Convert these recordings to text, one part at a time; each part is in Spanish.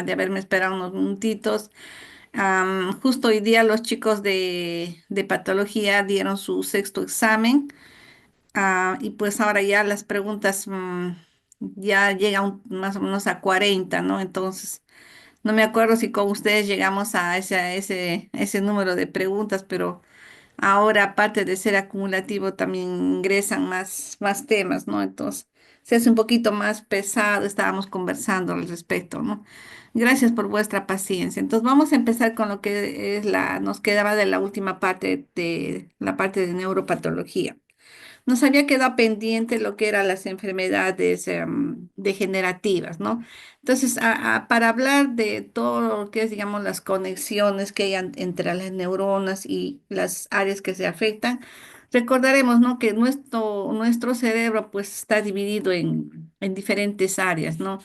de haberme esperado unos minutitos. Justo hoy día los chicos de patología dieron su sexto examen, y pues ahora ya las preguntas ya llegan más o menos a 40, ¿no? Entonces, no me acuerdo si con ustedes llegamos a ese número de preguntas, pero ahora, aparte de ser acumulativo, también ingresan más temas, ¿no? Entonces, se hace un poquito más pesado, estábamos conversando al respecto, ¿no? Gracias por vuestra paciencia. Entonces, vamos a empezar con lo que es nos quedaba de la última parte de la parte de neuropatología. Nos había quedado pendiente lo que eran las enfermedades degenerativas, ¿no? Entonces, para hablar de todo lo que es, digamos, las conexiones que hay entre las neuronas y las áreas que se afectan, recordaremos, ¿no? Que nuestro cerebro, pues, está dividido en diferentes áreas, ¿no?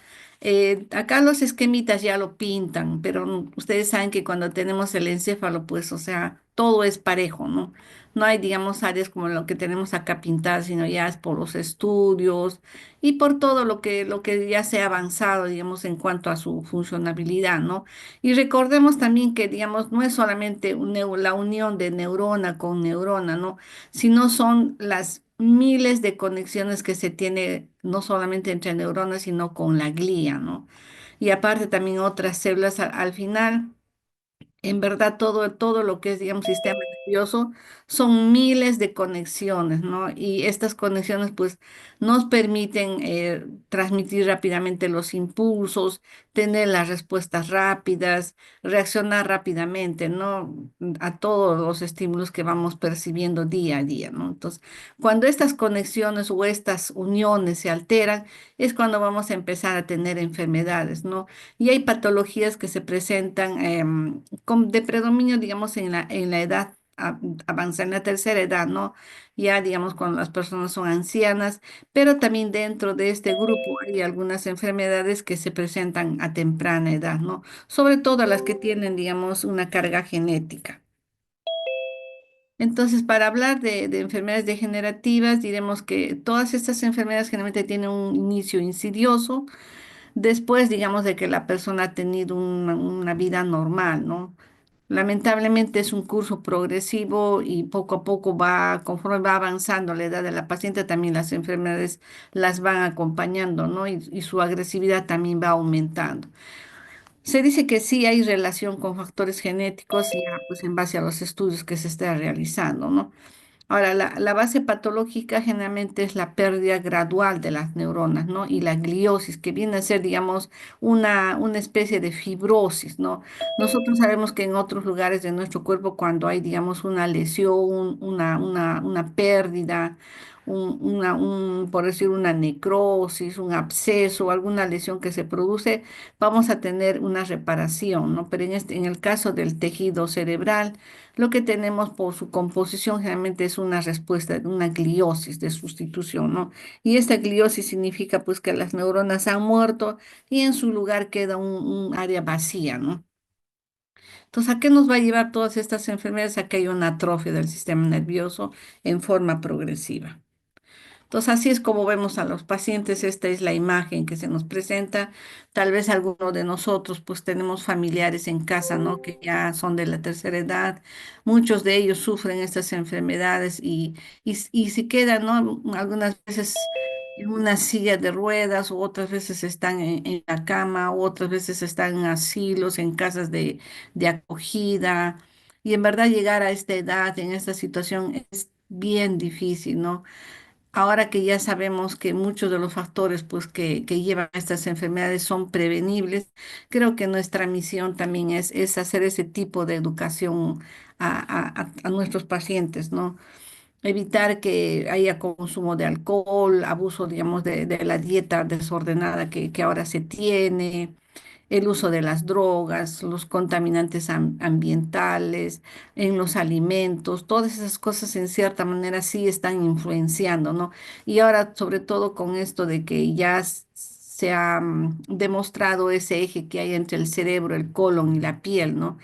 Acá los esquemitas ya lo pintan, pero ustedes saben que cuando tenemos el encéfalo, pues, o sea, todo es parejo, ¿no? No hay, digamos, áreas como lo que tenemos acá pintadas, sino ya es por los estudios y por todo lo que ya se ha avanzado, digamos, en cuanto a su funcionabilidad, ¿no? Y recordemos también que, digamos, no es solamente la unión de neurona con neurona, ¿no? Sino son las miles de conexiones que se tiene no solamente entre neuronas, sino con la glía, ¿no? Y aparte también otras células al final. En verdad, todo lo que es, digamos, sistema nervioso son miles de conexiones, ¿no? Y estas conexiones, pues, nos permiten transmitir rápidamente los impulsos, tener las respuestas rápidas, reaccionar rápidamente, ¿no? A todos los estímulos que vamos percibiendo día a día, ¿no? Entonces, cuando estas conexiones o estas uniones se alteran, es cuando vamos a empezar a tener enfermedades, ¿no? Y hay patologías que se presentan de predominio, digamos, en la edad avanzada, en la tercera edad, ¿no? Ya, digamos, cuando las personas son ancianas, pero también dentro de este grupo hay algunas enfermedades que se presentan a temprana edad, ¿no? Sobre todo las que tienen, digamos, una carga genética. Entonces, para hablar de enfermedades degenerativas, diremos que todas estas enfermedades generalmente tienen un inicio insidioso. Después, digamos, de que la persona ha tenido una vida normal, ¿no? Lamentablemente es un curso progresivo y poco a poco va, conforme va avanzando la edad de la paciente, también las enfermedades las van acompañando, ¿no? Y su agresividad también va aumentando. Se dice que sí hay relación con factores genéticos, ya pues en base a los estudios que se está realizando, ¿no? Ahora, la base patológica generalmente es la pérdida gradual de las neuronas, ¿no? Y la gliosis, que viene a ser, digamos, una especie de fibrosis, ¿no? Nosotros sabemos que en otros lugares de nuestro cuerpo, cuando hay, digamos, una lesión, una pérdida, por decir, una necrosis, un absceso, alguna lesión que se produce, vamos a tener una reparación, ¿no? Pero en el caso del tejido cerebral, lo que tenemos por su composición generalmente es una respuesta, una gliosis de sustitución, ¿no? Y esta gliosis significa pues que las neuronas han muerto y en su lugar queda un área vacía, ¿no? Entonces, ¿a qué nos va a llevar todas estas enfermedades? A que hay una atrofia del sistema nervioso en forma progresiva. Entonces, así es como vemos a los pacientes, esta es la imagen que se nos presenta. Tal vez alguno de nosotros, pues tenemos familiares en casa, ¿no? Que ya son de la tercera edad. Muchos de ellos sufren estas enfermedades y se quedan, ¿no? Algunas veces en una silla de ruedas, u otras veces están en la cama, u otras veces están en asilos, en casas de acogida. Y en verdad llegar a esta edad, en esta situación, es bien difícil, ¿no? Ahora que ya sabemos que muchos de los factores pues, que llevan a estas enfermedades son prevenibles, creo que nuestra misión también es hacer ese tipo de educación a nuestros pacientes, ¿no? Evitar que haya consumo de alcohol, abuso, digamos, de la dieta desordenada que ahora se tiene, el uso de las drogas, los contaminantes ambientales, en los alimentos, todas esas cosas en cierta manera sí están influenciando, ¿no? Y ahora, sobre todo con esto de que ya se ha demostrado ese eje que hay entre el cerebro, el colon y la piel, ¿no?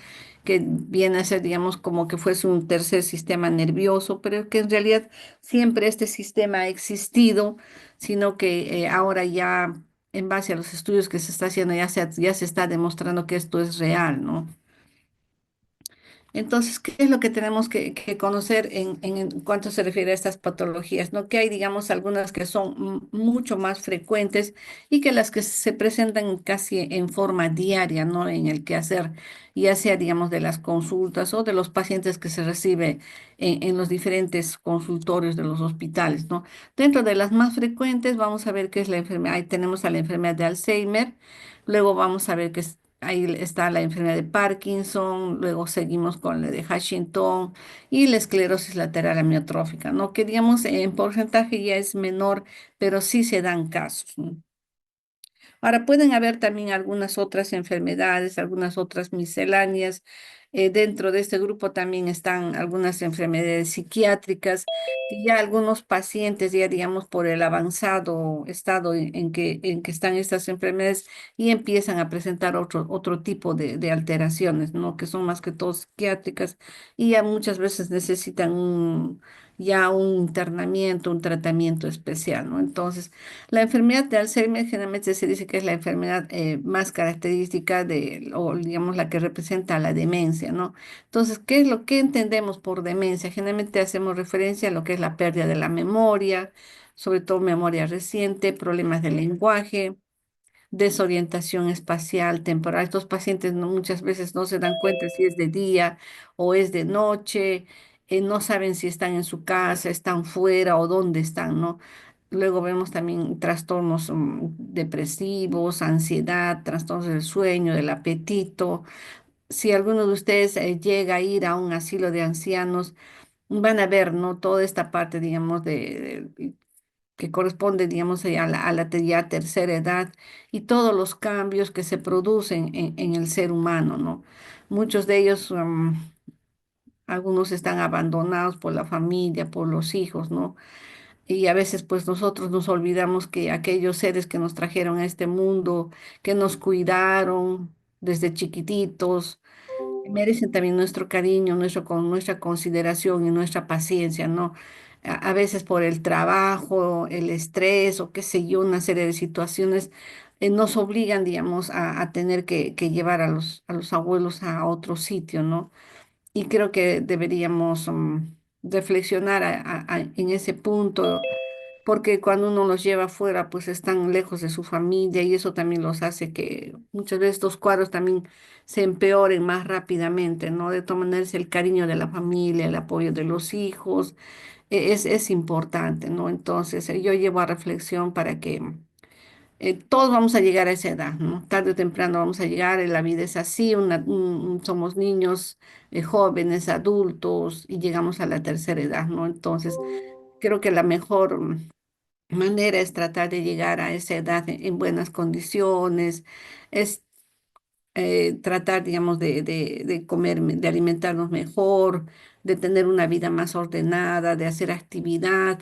Que viene a ser, digamos, como que fuese un tercer sistema nervioso, pero que en realidad siempre este sistema ha existido, sino que ahora ya en base a los estudios que se está haciendo, ya se está demostrando que esto es real, ¿no? Entonces, ¿qué es lo que tenemos que conocer en cuanto se refiere a estas patologías? ¿No? Que hay, digamos, algunas que son mucho más frecuentes y que las que se presentan casi en forma diaria, ¿no? En el quehacer, ya sea, digamos, de las consultas o de los pacientes que se recibe en los diferentes consultorios de los hospitales, ¿no? Dentro de las más frecuentes, vamos a ver qué es la enfermedad. Ahí tenemos a la enfermedad de Alzheimer, luego vamos a ver qué es. Ahí está la enfermedad de Parkinson, luego seguimos con la de Huntington y la esclerosis lateral amiotrófica, ¿no? Que digamos en porcentaje ya es menor, pero sí se dan casos, ¿no? Ahora, pueden haber también algunas otras enfermedades, algunas otras misceláneas. Dentro de este grupo también están algunas enfermedades psiquiátricas, que ya algunos pacientes, ya digamos, por el avanzado estado en que están estas enfermedades, y empiezan a presentar otro tipo de alteraciones, ¿no? Que son más que todo psiquiátricas y ya muchas veces necesitan ya un internamiento, un tratamiento especial, ¿no? Entonces, la enfermedad de Alzheimer generalmente se dice que es la enfermedad más característica de, o digamos, la que representa la demencia, ¿no? Entonces, ¿qué es lo que entendemos por demencia? Generalmente hacemos referencia a lo que es la pérdida de la memoria, sobre todo memoria reciente, problemas del lenguaje, desorientación espacial, temporal. Estos pacientes muchas veces no se dan cuenta si es de día o es de noche, no saben si están en su casa, están fuera o dónde están, ¿no? Luego vemos también trastornos depresivos, ansiedad, trastornos del sueño, del apetito. Si alguno de ustedes llega a ir a un asilo de ancianos, van a ver, ¿no? Toda esta parte, digamos, que corresponde, digamos, a la ya tercera edad y todos los cambios que se producen en el ser humano, ¿no? Muchos de ellos, algunos están abandonados por la familia, por los hijos, ¿no? Y a veces pues nosotros nos olvidamos que aquellos seres que nos trajeron a este mundo, que nos cuidaron desde chiquititos, merecen también nuestro cariño, nuestra consideración y nuestra paciencia, ¿no? A veces por el trabajo, el estrés o qué sé yo, una serie de situaciones nos obligan, digamos, a tener que llevar a los abuelos a otro sitio, ¿no? Y creo que deberíamos reflexionar en ese punto, porque cuando uno los lleva afuera, pues están lejos de su familia y eso también los hace que muchas veces estos cuadros también se empeoren más rápidamente, ¿no? De todas maneras, el cariño de la familia, el apoyo de los hijos, es importante, ¿no? Entonces, yo llevo a reflexión para que todos vamos a llegar a esa edad, ¿no? Tarde o temprano vamos a llegar, la vida es así, somos niños, jóvenes, adultos y llegamos a la tercera edad, ¿no? Entonces, creo que la mejor manera es tratar de llegar a esa edad en buenas condiciones, es tratar, digamos, de comer, de alimentarnos mejor, de tener una vida más ordenada, de hacer actividad.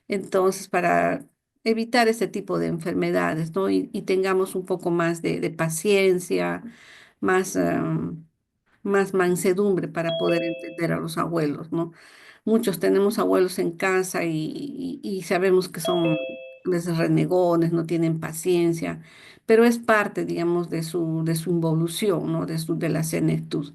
Entonces, para evitar este tipo de enfermedades, ¿no? Y tengamos un poco más de paciencia, más, más mansedumbre para poder entender a los abuelos, ¿no? Muchos tenemos abuelos en casa y sabemos que son renegones, no tienen paciencia, pero es parte, digamos, de su involución, ¿no? De la senectud.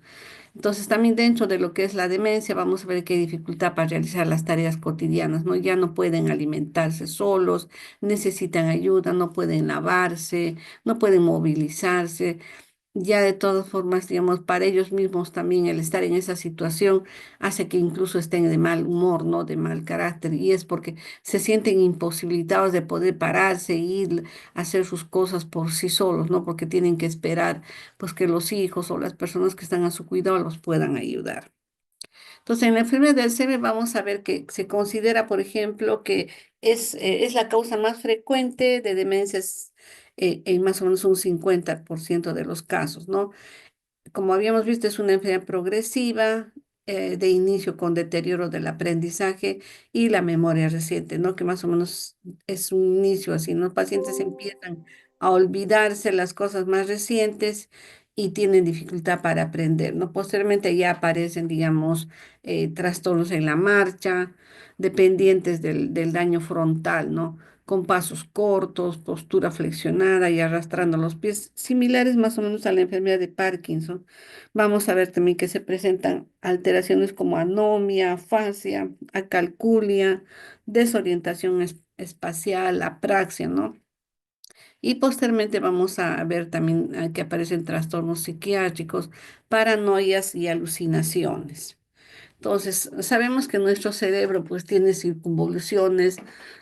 Entonces, también dentro de lo que es la demencia, vamos a ver que hay dificultad para realizar las tareas cotidianas, ¿no? Ya no pueden alimentarse solos, necesitan ayuda, no pueden lavarse, no pueden movilizarse. Ya de todas formas, digamos, para ellos mismos también el estar en esa situación hace que incluso estén de mal humor, ¿no? De mal carácter, y es porque se sienten imposibilitados de poder pararse, ir a hacer sus cosas por sí solos, ¿no? Porque tienen que esperar, pues, que los hijos o las personas que están a su cuidado los puedan ayudar. Entonces, en la enfermedad del Alzheimer vamos a ver que se considera, por ejemplo, que es la causa más frecuente de demencias en más o menos un 50% de los casos, ¿no? Como habíamos visto, es una enfermedad progresiva, de inicio con deterioro del aprendizaje y la memoria reciente, ¿no? Que más o menos es un inicio así, ¿no? Pacientes empiezan a olvidarse las cosas más recientes y tienen dificultad para aprender, ¿no? Posteriormente ya aparecen, digamos, trastornos en la marcha, dependientes del daño frontal, ¿no? con pasos cortos, postura flexionada y arrastrando los pies, similares más o menos a la enfermedad de Parkinson. Vamos a ver también que se presentan alteraciones como anomia, afasia, acalculia, desorientación espacial, apraxia, ¿no? Y posteriormente vamos a ver también que aparecen trastornos psiquiátricos, paranoias y alucinaciones. Entonces, sabemos que nuestro cerebro pues tiene circunvoluciones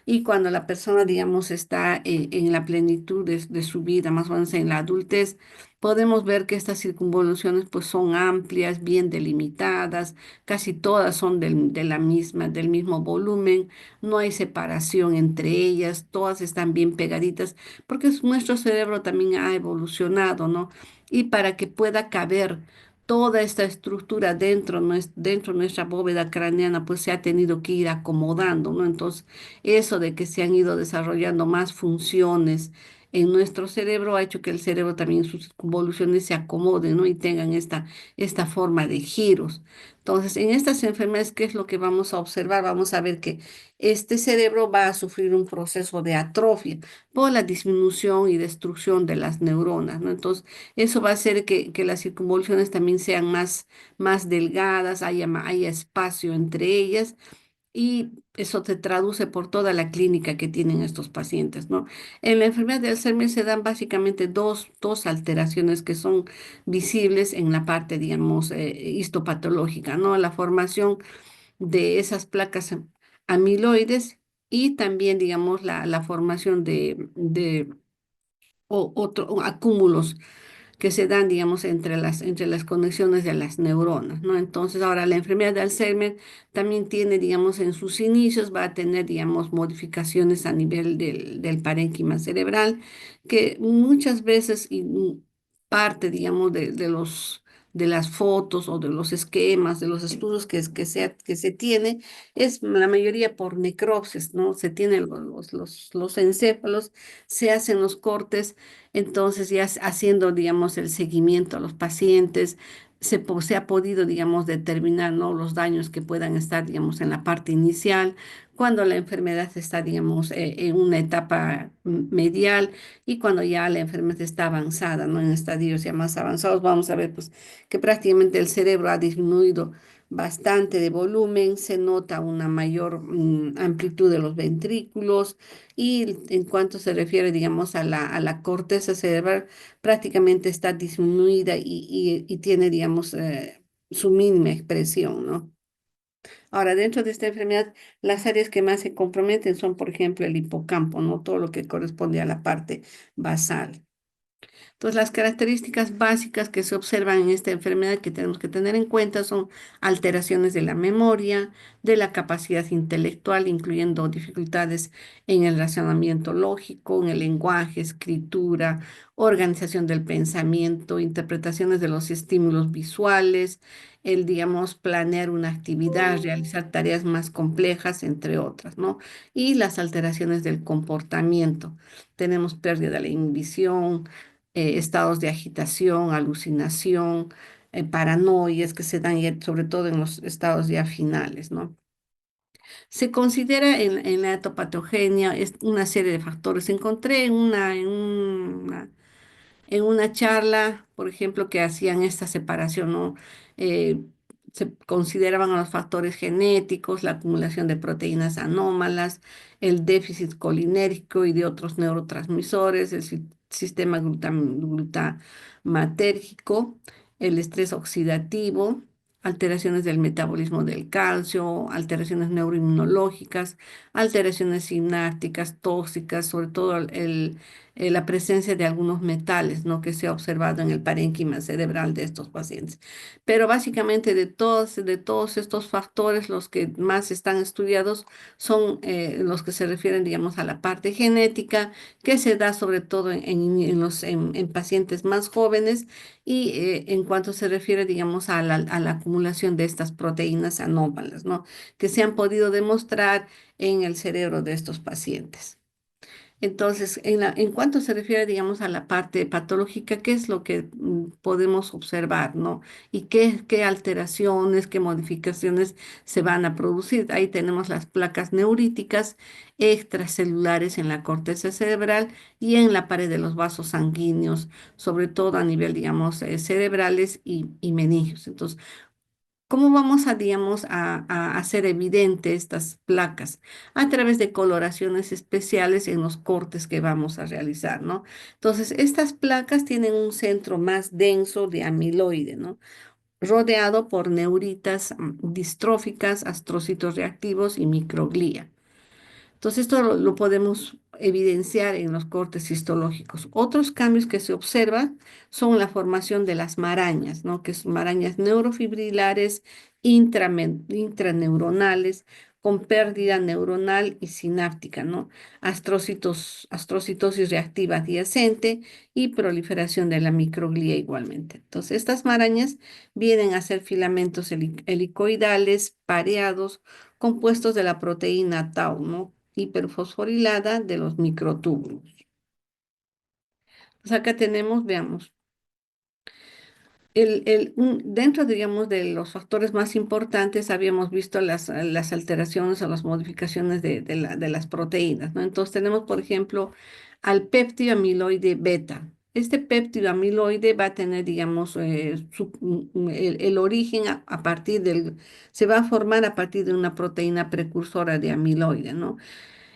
y cuando la persona, digamos, está en la plenitud de su vida, más o menos en la adultez, podemos ver que estas circunvoluciones pues son amplias, bien delimitadas, casi todas son del mismo volumen, no hay separación entre ellas, todas están bien pegaditas, porque nuestro cerebro también ha evolucionado, ¿no? Y para que pueda caber toda esta estructura dentro de nuestra bóveda craneana, pues se ha tenido que ir acomodando, ¿no? Entonces, eso de que se han ido desarrollando más funciones en nuestro cerebro ha hecho que el cerebro también sus convoluciones se acomoden, ¿no? Y tengan esta forma de giros. Entonces, en estas enfermedades, ¿qué es lo que vamos a observar? Vamos a ver que este cerebro va a sufrir un proceso de atrofia por la disminución y destrucción de las neuronas, ¿no? Entonces, eso va a hacer que las circunvoluciones también sean más delgadas, haya espacio entre ellas y eso se traduce por toda la clínica que tienen estos pacientes, ¿no? En la enfermedad de Alzheimer se dan básicamente dos alteraciones que son visibles en la parte, digamos, histopatológica, ¿no? La formación de esas placas amiloides y también, digamos, la formación de acúmulos que se dan, digamos, entre las conexiones de las neuronas, ¿no? Entonces, ahora la enfermedad de Alzheimer también tiene, digamos, en sus inicios va a tener, digamos, modificaciones a nivel del parénquima cerebral, que muchas veces parte, digamos, de las fotos o de los esquemas, de los estudios que se tiene, es la mayoría por necropsis, ¿no? Se tienen los encéfalos, se hacen los cortes entonces, ya haciendo, digamos, el seguimiento a los pacientes, se ha podido, digamos, determinar, ¿no? Los daños que puedan estar, digamos, en la parte inicial, cuando la enfermedad está, digamos, en una etapa medial y cuando ya la enfermedad está avanzada, ¿no? En estadios ya más avanzados, vamos a ver, pues, que prácticamente el cerebro ha disminuido bastante de volumen, se nota una mayor amplitud de los ventrículos y en cuanto se refiere, digamos, a la corteza cerebral, prácticamente está disminuida y tiene, digamos, su mínima expresión, ¿no? Ahora, dentro de esta enfermedad, las áreas que más se comprometen son, por ejemplo, el hipocampo, ¿no? Todo lo que corresponde a la parte basal. Entonces, las características básicas que se observan en esta enfermedad que tenemos que tener en cuenta son alteraciones de la memoria, de la capacidad intelectual, incluyendo dificultades en el razonamiento lógico, en el lenguaje, escritura, organización del pensamiento, interpretaciones de los estímulos visuales, el, digamos, planear una actividad, realizar tareas más complejas, entre otras, ¿no? Y las alteraciones del comportamiento. Tenemos pérdida de la inhibición, estados de agitación, alucinación, paranoias que se dan sobre todo en los estados ya finales, ¿no? Se considera en la etopatogenia es una serie de factores. Encontré en una charla, por ejemplo, que hacían esta separación, ¿no? Eh, Se consideraban a los factores genéticos, la acumulación de proteínas anómalas, el déficit colinérgico y de otros neurotransmisores, el sistema glutamatérgico, el estrés oxidativo, alteraciones del metabolismo del calcio, alteraciones neuroinmunológicas, alteraciones sinápticas, tóxicas, sobre todo la presencia de algunos metales, ¿no? Que se ha observado en el parénquima cerebral de estos pacientes. Pero básicamente de todos estos factores, los que más están estudiados son los que se refieren, digamos, a la parte genética, que se da sobre todo en pacientes más jóvenes y en cuanto se refiere, digamos, a la acumulación de estas proteínas anómalas, ¿no? Que se han podido demostrar en el cerebro de estos pacientes. Entonces, en cuanto se refiere, digamos, a la parte patológica, ¿qué es lo que podemos observar, ¿no? Y qué alteraciones, qué modificaciones se van a producir. Ahí tenemos las placas neuríticas extracelulares en la corteza cerebral y en la pared de los vasos sanguíneos, sobre todo a nivel, digamos, cerebrales y meningios. Entonces, ¿cómo vamos a, digamos, a hacer evidente estas placas? A través de coloraciones especiales en los cortes que vamos a realizar, ¿no? Entonces, estas placas tienen un centro más denso de amiloide, ¿no? Rodeado por neuritas distróficas, astrocitos reactivos y microglía. Entonces, esto lo podemos evidenciar en los cortes histológicos. Otros cambios que se observan son la formación de las marañas, ¿no? Que son marañas neurofibrilares intraneuronales con pérdida neuronal y sináptica, ¿no? Astrocitosis reactiva adyacente y proliferación de la microglía igualmente. Entonces, estas marañas vienen a ser filamentos helicoidales pareados compuestos de la proteína tau, ¿no? Hiperfosforilada de los microtúbulos. Pues acá tenemos, veamos, dentro, digamos, de los factores más importantes, habíamos visto las alteraciones o las modificaciones de las proteínas, ¿no? Entonces tenemos, por ejemplo, al péptido amiloide beta. Este péptido amiloide va a tener, digamos, el origen a partir se va a formar a partir de una proteína precursora de amiloide, ¿no?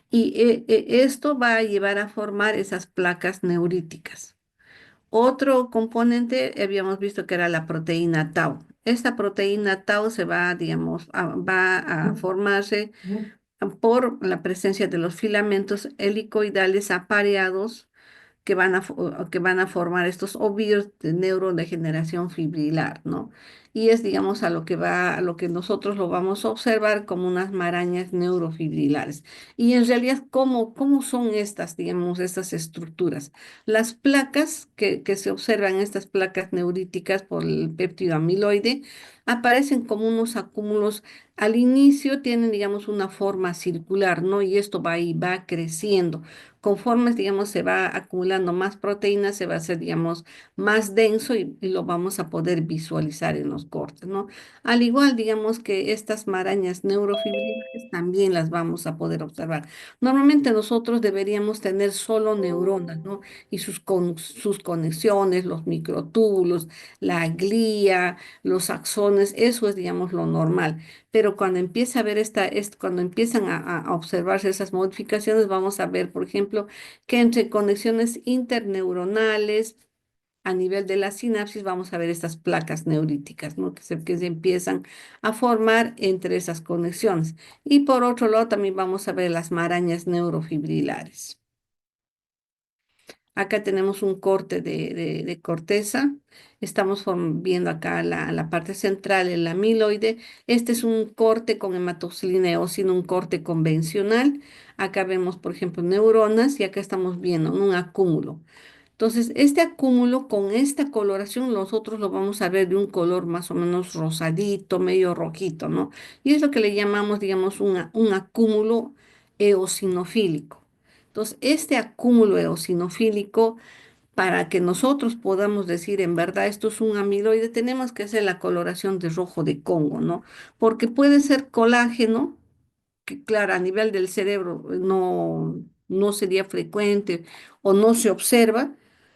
Y esto va a llevar a formar esas placas neuríticas. Otro componente habíamos visto que era la proteína tau. Esta proteína tau se va, digamos, va a formarse por la presencia de los filamentos helicoidales apareados que van a formar estos óvulos de neurodegeneración fibrilar, ¿no? Y es, digamos, a lo que nosotros lo vamos a observar como unas marañas neurofibrilares. Y en realidad, ¿cómo son estas, digamos, estas estructuras? Las placas que se observan, estas placas neuríticas por el péptido amiloide, aparecen como unos acúmulos. Al inicio tienen, digamos, una forma circular, ¿no? Y esto va y va creciendo. Conforme, digamos, se va acumulando más proteínas, se va a hacer, digamos, más denso y lo vamos a poder visualizar en los cortes, ¿no? Al igual, digamos, que estas marañas neurofibrilares también las vamos a poder observar. Normalmente nosotros deberíamos tener solo neuronas, ¿no? Y sus conexiones, los microtúbulos, la glía, los axones, eso es, digamos, lo normal. Pero cuando empieza a ver cuando empiezan a observarse esas modificaciones, vamos a ver, por ejemplo, que entre conexiones interneuronales, a nivel de la sinapsis, vamos a ver estas placas neuríticas, ¿no? Que se empiezan a formar entre esas conexiones. Y por otro lado, también vamos a ver las marañas neurofibrilares. Acá tenemos un corte de corteza. Estamos viendo acá la parte central, el amiloide. Este es un corte con hematoxilina eosina, un corte convencional. Acá vemos, por ejemplo, neuronas y acá estamos viendo, ¿no?, un acúmulo. Entonces, este acúmulo con esta coloración, nosotros lo vamos a ver de un color más o menos rosadito, medio rojito, ¿no? Y es lo que le llamamos, digamos, un acúmulo eosinofílico. Entonces, este acúmulo eosinofílico, para que nosotros podamos decir en verdad esto es un amiloide, tenemos que hacer la coloración de rojo de Congo, ¿no? Porque puede ser colágeno que claro, a nivel del cerebro no sería frecuente o no se observa,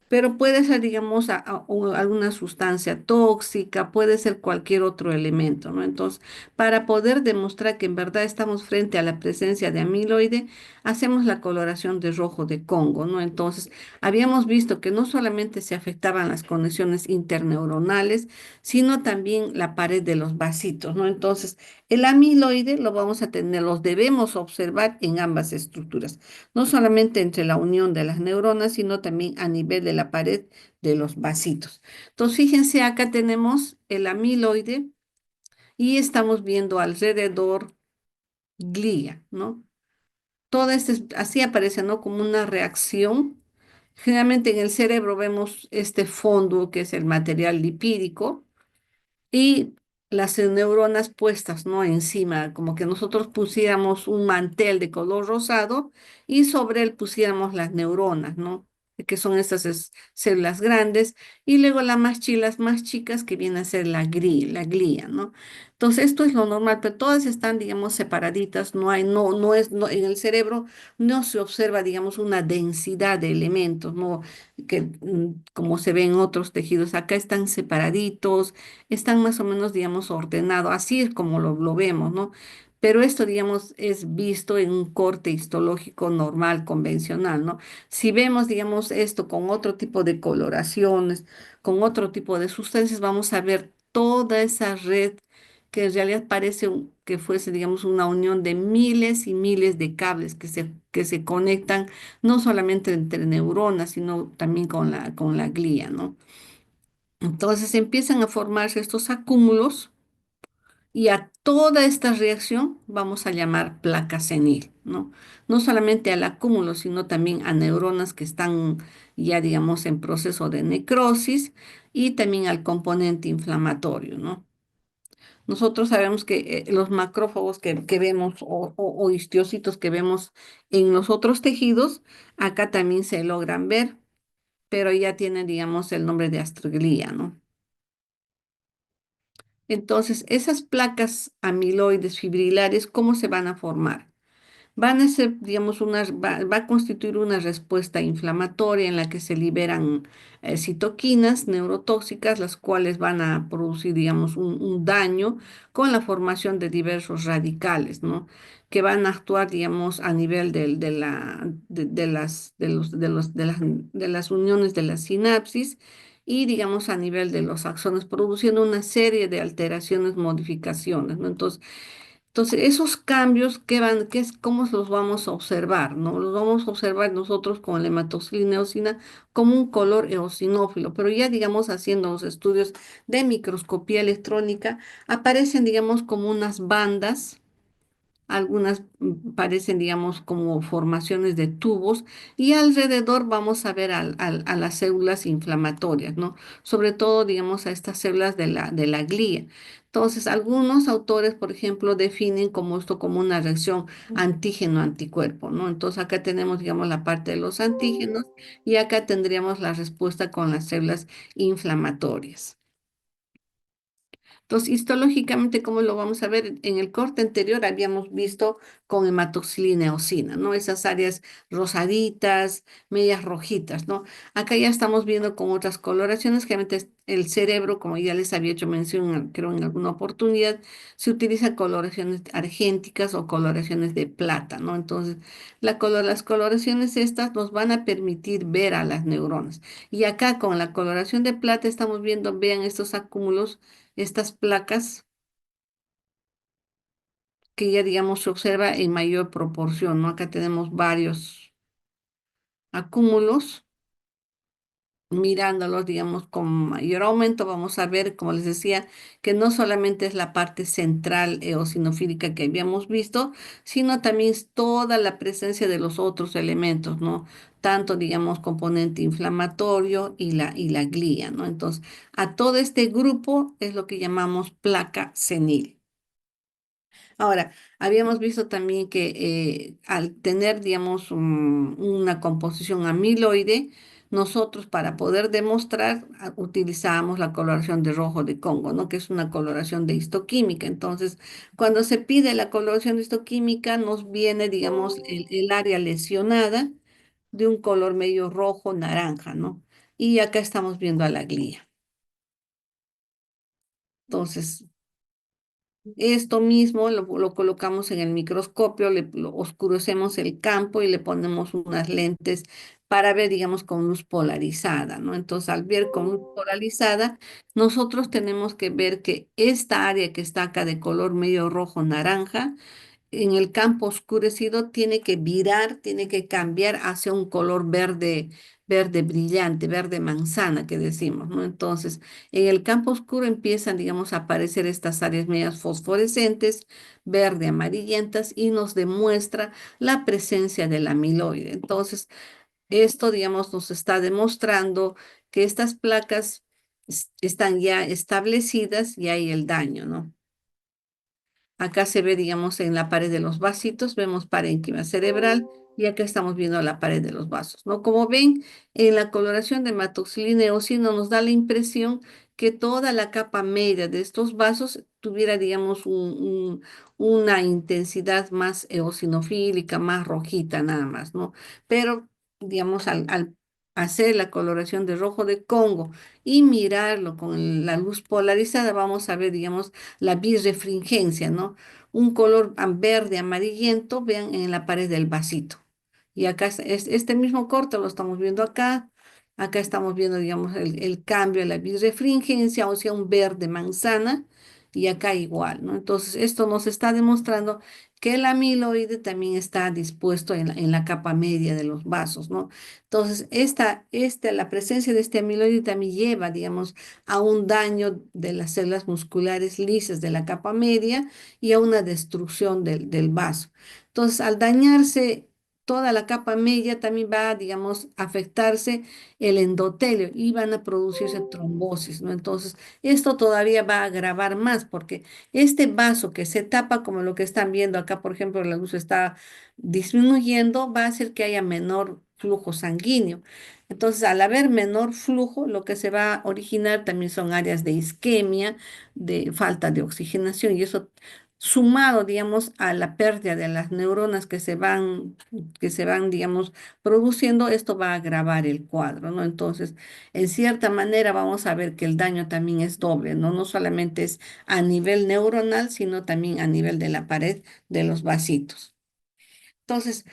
pero puede ser, digamos, o alguna sustancia tóxica, puede ser cualquier otro elemento, ¿no? Entonces, para poder demostrar que en verdad estamos frente a la presencia de amiloide, hacemos la coloración de rojo de Congo, ¿no? Entonces, habíamos visto que no solamente se afectaban las conexiones interneuronales, sino también la pared de los vasitos, ¿no? Entonces, el amiloide lo vamos a tener, los debemos observar en ambas estructuras, no solamente entre la unión de las neuronas, sino también a nivel de la pared de los vasitos. Entonces, fíjense, acá tenemos el amiloide y estamos viendo alrededor glía, ¿no? Todo esto así aparece, ¿no? Como una reacción. Generalmente en el cerebro vemos este fondo que es el material lipídico y las neuronas puestas, ¿no? Encima, como que nosotros pusiéramos un mantel de color rosado y sobre él pusiéramos las neuronas, ¿no? Que son estas células grandes, y luego las más chicas que vienen a ser la glía, ¿no? Entonces, esto es lo normal, pero todas están, digamos, separaditas, no hay, no es, no, en el cerebro no se observa, digamos, una densidad de elementos, ¿no? Que como se ve en otros tejidos, acá están separaditos, están más o menos, digamos, ordenados, así es como lo vemos, ¿no? Pero esto, digamos, es visto en un corte histológico normal, convencional, ¿no? Si vemos, digamos, esto con otro tipo de coloraciones, con otro tipo de sustancias, vamos a ver toda esa red que en realidad parece que fuese, digamos, una unión de miles y miles de cables que se conectan, no solamente entre neuronas, sino también con la glía, ¿no? Entonces empiezan a formarse estos acúmulos y a toda esta reacción vamos a llamar placa senil, ¿no? No solamente al acúmulo, sino también a neuronas que están ya, digamos, en proceso de necrosis y también al componente inflamatorio, ¿no? Nosotros sabemos que los macrófagos que vemos o histiocitos que vemos en los otros tejidos, acá también se logran ver, pero ya tienen, digamos, el nombre de astroglía, ¿no? Entonces, esas placas amiloides fibrilares, ¿cómo se van a formar? Van a ser, digamos, va a constituir una respuesta inflamatoria en la que se liberan citoquinas neurotóxicas, las cuales van a producir, digamos, un daño con la formación de diversos radicales, ¿no? Que van a actuar, digamos, a nivel de las, de las uniones de las sinapsis y, digamos, a nivel de los axones, produciendo una serie de alteraciones, modificaciones, ¿no? Entonces, esos cambios, ¿cómo los vamos a observar, no? Los vamos a observar nosotros con la hematoxilina eosina como un color eosinófilo, pero ya, digamos, haciendo los estudios de microscopía electrónica, aparecen, digamos, como unas bandas. Algunas parecen, digamos, como formaciones de tubos y alrededor vamos a ver a las células inflamatorias, ¿no? Sobre todo, digamos, a estas células de la glía. Entonces, algunos autores, por ejemplo, definen como esto como una reacción antígeno-anticuerpo, ¿no? Entonces, acá tenemos, digamos, la parte de los antígenos y acá tendríamos la respuesta con las células inflamatorias. Entonces, histológicamente, ¿cómo lo vamos a ver? En el corte anterior habíamos visto con hematoxilina eosina, ¿no? Esas áreas rosaditas, medias rojitas, ¿no? Acá ya estamos viendo con otras coloraciones, generalmente el cerebro, como ya les había hecho mención, creo en alguna oportunidad, se utiliza coloraciones argénticas o coloraciones de plata, ¿no? Entonces, las coloraciones estas nos van a permitir ver a las neuronas. Y acá con la coloración de plata estamos viendo, vean estos acúmulos, estas placas que ya, digamos, se observa en mayor proporción, ¿no? Acá tenemos varios acúmulos. Mirándolos, digamos, con mayor aumento, vamos a ver, como les decía, que no solamente es la parte central eosinofílica que habíamos visto, sino también es toda la presencia de los otros elementos, ¿no? Tanto, digamos, componente inflamatorio y la glía, ¿no? Entonces, a todo este grupo es lo que llamamos placa senil. Ahora, habíamos visto también que al tener, digamos, una composición amiloide, nosotros para poder demostrar utilizábamos la coloración de rojo de Congo, ¿no? Que es una coloración de histoquímica. Entonces, cuando se pide la coloración de histoquímica, nos viene, digamos, el área lesionada de un color medio rojo, naranja, ¿no? Y acá estamos viendo a la glía. Entonces, esto mismo lo colocamos en el microscopio, lo oscurecemos el campo y le ponemos unas lentes para ver, digamos, con luz polarizada, ¿no? Entonces, al ver con luz polarizada, nosotros tenemos que ver que esta área que está acá de color medio rojo naranja, en el campo oscurecido tiene que virar, tiene que cambiar hacia un color verde, verde brillante, verde manzana que decimos, ¿no? Entonces, en el campo oscuro empiezan, digamos, a aparecer estas áreas medias fosforescentes, verde amarillentas, y nos demuestra la presencia del amiloide. Entonces, esto, digamos, nos está demostrando que estas placas están ya establecidas y hay el daño, ¿no? Acá se ve, digamos, en la pared de los vasitos, vemos parénquima cerebral y acá estamos viendo la pared de los vasos, ¿no? Como ven, en la coloración de hematoxilina y eosino nos da la impresión que toda la capa media de estos vasos tuviera, digamos, una intensidad más eosinofílica, más rojita nada más, ¿no? Pero, digamos, al hacer la coloración de rojo de Congo y mirarlo con la luz polarizada, vamos a ver, digamos, la birrefringencia, ¿no? Un color verde amarillento, vean en la pared del vasito. Y acá este mismo corte lo estamos viendo acá. Acá estamos viendo, digamos, el cambio de la birrefringencia, o sea, un verde manzana, y acá igual, ¿no? Entonces, esto nos está demostrando que el amiloide también está dispuesto en la capa media de los vasos, ¿no? Entonces, la presencia de este amiloide también lleva, digamos, a un daño de las células musculares lisas de la capa media y a una destrucción del vaso. Entonces, al dañarse toda la capa media, también va, digamos, a afectarse el endotelio y van a producirse trombosis, ¿no? Entonces, esto todavía va a agravar más porque este vaso que se tapa, como lo que están viendo acá, por ejemplo, la luz está disminuyendo, va a hacer que haya menor flujo sanguíneo. Entonces, al haber menor flujo, lo que se va a originar también son áreas de isquemia, de falta de oxigenación, y eso sumado, digamos, a la pérdida de las neuronas que se van, digamos, produciendo, esto va a agravar el cuadro, ¿no? Entonces, en cierta manera vamos a ver que el daño también es doble, ¿no? No solamente es a nivel neuronal, sino también a nivel de la pared de los vasitos. Entonces,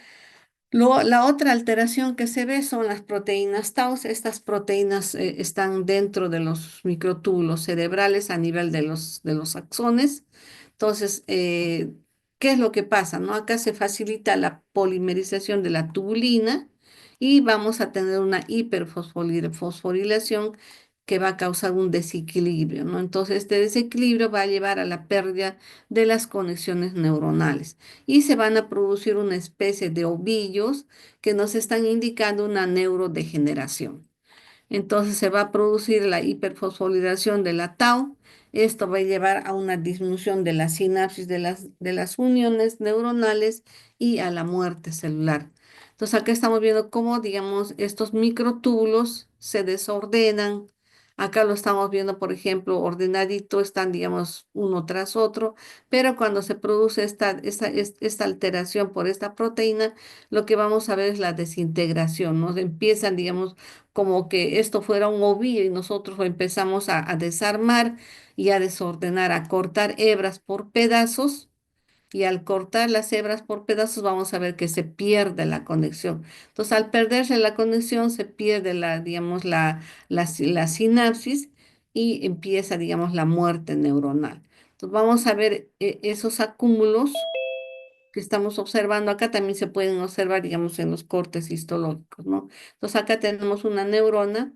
la otra alteración que se ve son las proteínas tau. Estas proteínas están dentro de los microtúbulos cerebrales a nivel de los axones. Entonces, ¿qué es lo que pasa, no? Acá se facilita la polimerización de la tubulina y vamos a tener una hiperfosforilación que va a causar un desequilibrio, ¿no? Entonces, este desequilibrio va a llevar a la pérdida de las conexiones neuronales y se van a producir una especie de ovillos que nos están indicando una neurodegeneración. Entonces se va a producir la hiperfosforilación de la tau. Esto va a llevar a una disminución de la sinapsis de las uniones neuronales y a la muerte celular. Entonces acá estamos viendo cómo, digamos, estos microtúbulos se desordenan. Acá lo estamos viendo, por ejemplo, ordenadito, están, digamos, uno tras otro, pero cuando se produce esta alteración por esta proteína, lo que vamos a ver es la desintegración, ¿no? Empiezan, digamos, como que esto fuera un ovillo y nosotros lo empezamos a desarmar y a desordenar, a cortar hebras por pedazos. Y al cortar las hebras por pedazos vamos a ver que se pierde la conexión. Entonces, al perderse la conexión, se pierde digamos, la sinapsis y empieza, digamos, la muerte neuronal. Entonces, vamos a ver esos acúmulos que estamos observando acá también se pueden observar, digamos, en los cortes histológicos, ¿no? Entonces acá tenemos una neurona,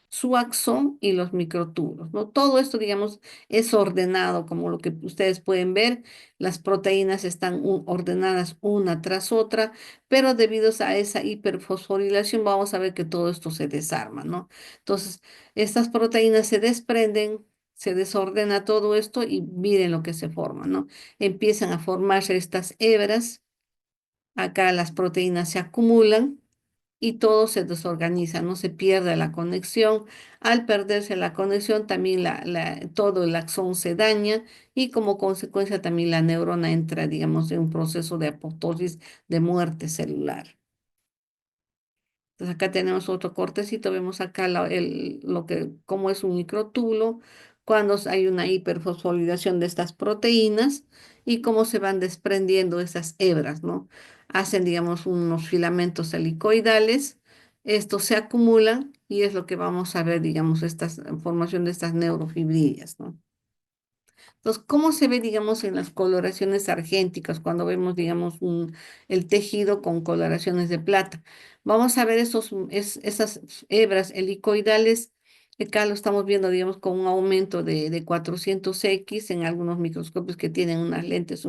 su axón y los microtúbulos, ¿no? Todo esto, digamos, es ordenado, como lo que ustedes pueden ver, las proteínas están ordenadas una tras otra, pero debido a esa hiperfosforilación vamos a ver que todo esto se desarma, ¿no? Entonces, estas proteínas se desprenden. Se desordena todo esto y miren lo que se forma, ¿no? Empiezan a formarse estas hebras, acá las proteínas se acumulan y todo se desorganiza, no se pierde la conexión. Al perderse la conexión, también todo el axón se daña y como consecuencia también la neurona entra, digamos, en un proceso de apoptosis, de muerte celular. Entonces acá tenemos otro cortecito, vemos acá cómo es un microtúbulo, cuando hay una hiperfosforilación de estas proteínas y cómo se van desprendiendo esas hebras, ¿no? Hacen, digamos, unos filamentos helicoidales, estos se acumulan y es lo que vamos a ver, digamos, esta formación de estas neurofibrillas, ¿no? Entonces, ¿cómo se ve, digamos, en las coloraciones argénticas cuando vemos, digamos, el tejido con coloraciones de plata? Vamos a ver esas hebras helicoidales. Acá lo estamos viendo, digamos, con un aumento de 400x en algunos microscopios que tienen unas lentes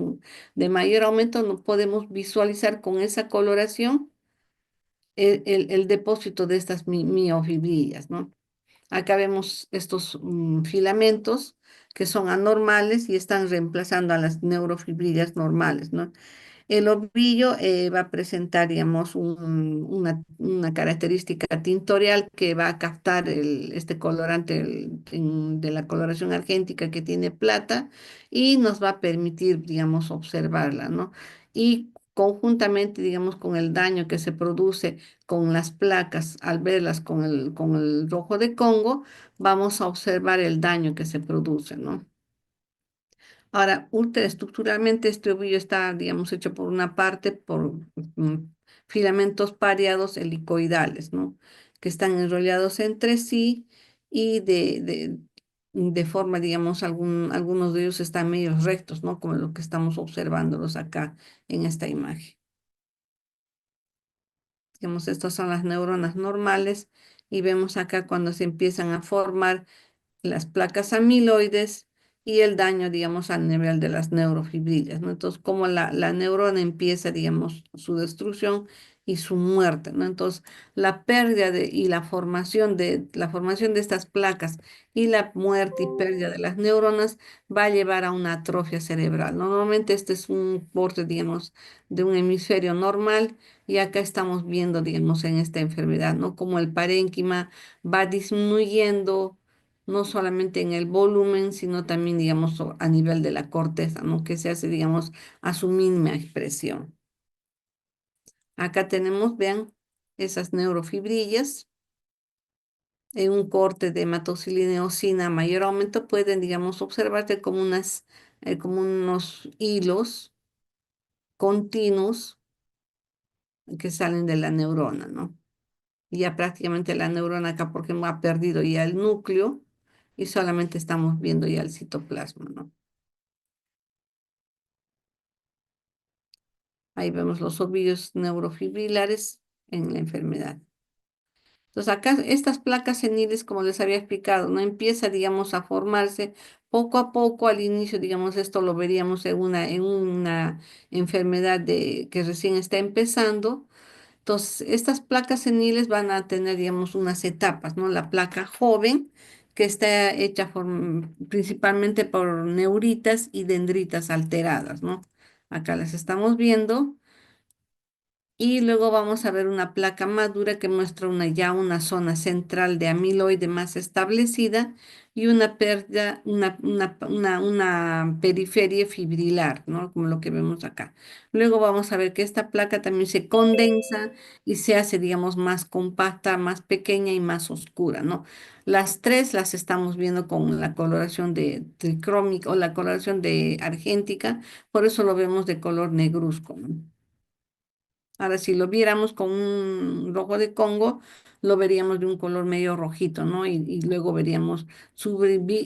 de mayor aumento. No podemos visualizar con esa coloración el depósito de estas miofibrillas, ¿no? Acá vemos estos filamentos que son anormales y están reemplazando a las neurofibrillas normales, ¿no? El ovillo va a presentar, digamos, una característica tintorial que va a captar este colorante de la coloración argéntica que tiene plata y nos va a permitir, digamos, observarla, ¿no? Y conjuntamente, digamos, con el daño que se produce con las placas, al verlas con el rojo de Congo, vamos a observar el daño que se produce, ¿no? Ahora, ultraestructuralmente este ovillo está, digamos, hecho por una parte por filamentos pareados helicoidales, ¿no? Que están enrollados entre sí y de forma, digamos, algunos de ellos están medio rectos, ¿no? Como lo que estamos observándolos acá en esta imagen. Digamos, estas son las neuronas normales y vemos acá cuando se empiezan a formar las placas amiloides y el daño, digamos, a nivel de las neurofibrillas, ¿no? Entonces, como la neurona empieza, digamos, su destrucción y su muerte, ¿no? Entonces, la pérdida y la formación de estas placas y la muerte y pérdida de las neuronas va a llevar a una atrofia cerebral, ¿no? Normalmente este es un corte, digamos, de un hemisferio normal y acá estamos viendo, digamos, en esta enfermedad, ¿no? Como el parénquima va disminuyendo no solamente en el volumen, sino también, digamos, a nivel de la corteza, ¿no? Que se hace, digamos, a su mínima expresión. Acá tenemos, vean, esas neurofibrillas. En un corte de hematoxilina eosina a mayor aumento pueden, digamos, observarse como como unos hilos continuos que salen de la neurona, ¿no? Ya prácticamente la neurona acá porque ha perdido ya el núcleo y solamente estamos viendo ya el citoplasma, ¿no? Ahí vemos los ovillos neurofibrilares en la enfermedad. Entonces, acá estas placas seniles, como les había explicado, no empieza, digamos, a formarse poco a poco. Al inicio, digamos, esto lo veríamos en una enfermedad que recién está empezando. Entonces, estas placas seniles van a tener, digamos, unas etapas, ¿no? La placa joven, que está hecha principalmente por neuritas y dendritas alteradas, ¿no? Acá las estamos viendo. Y luego vamos a ver una placa madura que muestra ya una zona central de amiloide más establecida y una pérdida, una periferia fibrilar, ¿no? Como lo que vemos acá. Luego vamos a ver que esta placa también se condensa y se hace, digamos, más compacta, más pequeña y más oscura, ¿no? Las tres las estamos viendo con la coloración de tricrómica o la coloración de argéntica, por eso lo vemos de color negruzco, ¿no? Ahora, si lo viéramos con un rojo de Congo, lo veríamos de un color medio rojito, ¿no? Y luego veríamos su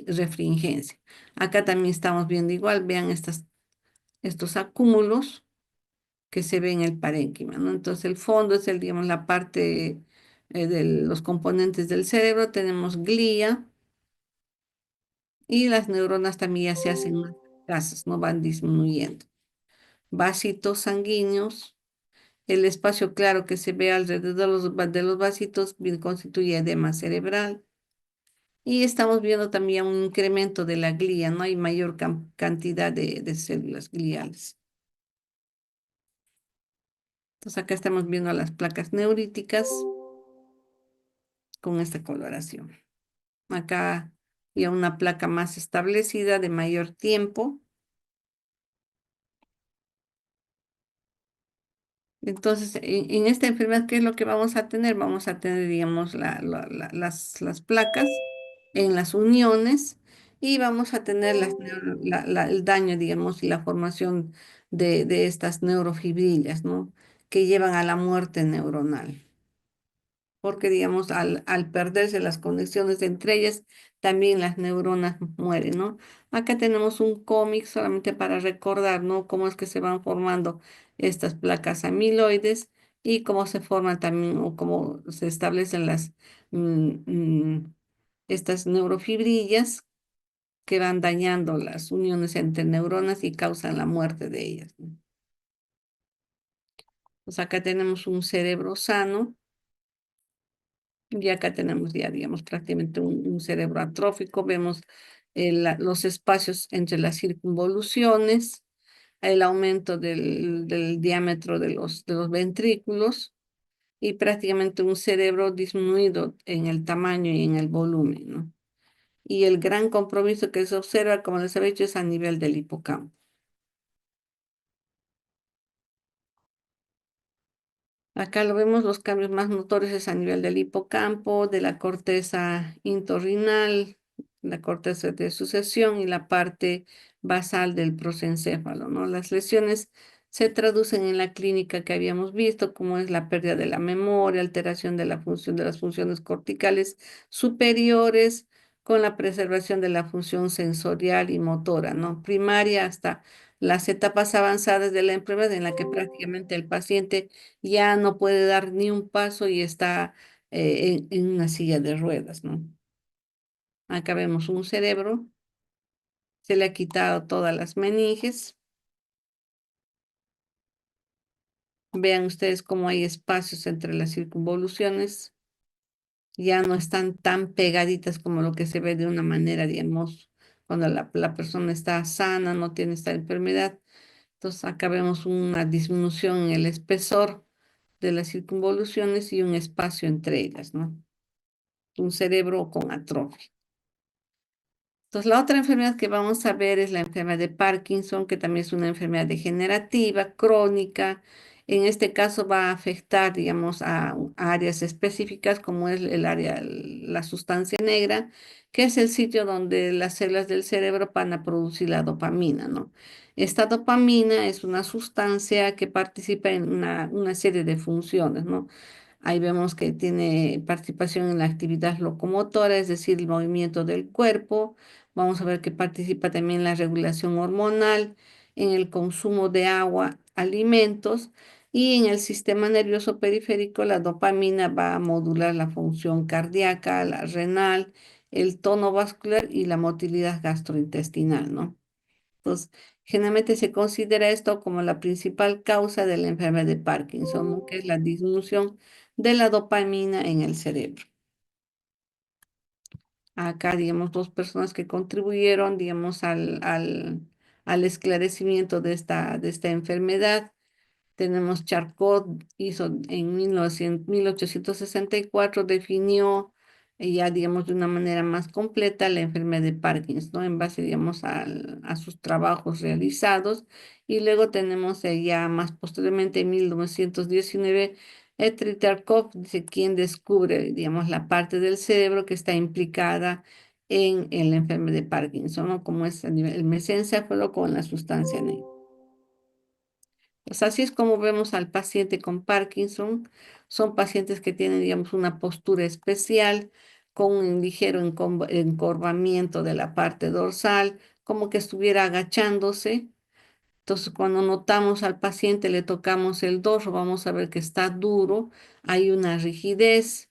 refringencia. Acá también estamos viendo igual, vean estos acúmulos que se ven en el parénquima, ¿no? Entonces, el fondo es digamos, la parte de los componentes del cerebro. Tenemos glía y las neuronas también ya se hacen más escasas, ¿no? Van disminuyendo. Vasitos sanguíneos. El espacio claro que se ve alrededor de los vasitos constituye edema cerebral. Y estamos viendo también un incremento de la glía, no hay mayor cantidad de células gliales. Entonces acá estamos viendo las placas neuríticas con esta coloración. Acá ya una placa más establecida de mayor tiempo. Entonces, en esta enfermedad, ¿qué es lo que vamos a tener? Vamos a tener, digamos, las placas en las uniones y vamos a tener el daño, digamos, y la formación de estas neurofibrillas, ¿no? Que llevan a la muerte neuronal porque, digamos, al perderse las conexiones entre ellas, también las neuronas mueren, ¿no? Acá tenemos un cómic solamente para recordar, ¿no? Cómo es que se van formando estas placas amiloides y cómo se forman también o cómo se establecen mm, mm, estas neurofibrillas que van dañando las uniones entre neuronas y causan la muerte de ellas, ¿no? Pues acá tenemos un cerebro sano Y acá tenemos ya, digamos, prácticamente un cerebro atrófico. Vemos los espacios entre las circunvoluciones, el aumento del diámetro de los ventrículos y prácticamente un cerebro disminuido en el tamaño y en el volumen, ¿no? Y el gran compromiso que se observa, como les he dicho, es a nivel del hipocampo. Acá lo vemos, los cambios más notorios es a nivel del hipocampo, de la corteza intorrinal, la corteza de sucesión y la parte basal del prosencéfalo, ¿no? Las lesiones se traducen en la clínica que habíamos visto, como es la pérdida de la memoria, alteración de la función de las funciones corticales superiores, con la preservación de la función sensorial y motora, ¿no? Primaria hasta las etapas avanzadas de la enfermedad en la que prácticamente el paciente ya no puede dar ni un paso y está en una silla de ruedas, ¿no? Acá vemos un cerebro, se le ha quitado todas las meninges. Vean ustedes cómo hay espacios entre las circunvoluciones, ya no están tan pegaditas como lo que se ve de una manera, digamos, cuando la persona está sana, no tiene esta enfermedad. Entonces acá vemos una disminución en el espesor de las circunvoluciones y un espacio entre ellas, ¿no? Un cerebro con atrofia. Entonces, la otra enfermedad que vamos a ver es la enfermedad de Parkinson, que también es una enfermedad degenerativa, crónica. En este caso va a afectar, digamos, a áreas específicas como es el área, la sustancia negra, que es el sitio donde las células del cerebro van a producir la dopamina, ¿no? Esta dopamina es una sustancia que participa en una serie de funciones, ¿no? Ahí vemos que tiene participación en la actividad locomotora, es decir, el movimiento del cuerpo. Vamos a ver que participa también en la regulación hormonal, en el consumo de agua, alimentos y en el sistema nervioso periférico la dopamina va a modular la función cardíaca, la renal, el tono vascular y la motilidad gastrointestinal, ¿no? Entonces, generalmente se considera esto como la principal causa de la enfermedad de Parkinson, ¿no? Que es la disminución de la dopamina en el cerebro. Acá, digamos, dos personas que contribuyeron, digamos, al esclarecimiento de esta enfermedad. Tenemos Charcot, hizo en 1864, definió ya, digamos, de una manera más completa la enfermedad de Parkinson, ¿no? En base, digamos, a sus trabajos realizados. Y luego tenemos ya más posteriormente, en 1919, Etri Tarkov, dice, quien descubre, digamos, la parte del cerebro que está implicada en la enfermedad de Parkinson, ¿no? Como es a nivel, el mesencéfalo con la sustancia negra. Pues así es como vemos al paciente con Parkinson. Son pacientes que tienen, digamos, una postura especial, con un ligero encorvamiento de la parte dorsal, como que estuviera agachándose. Entonces, cuando notamos al paciente, le tocamos el dorso, vamos a ver que está duro, hay una rigidez,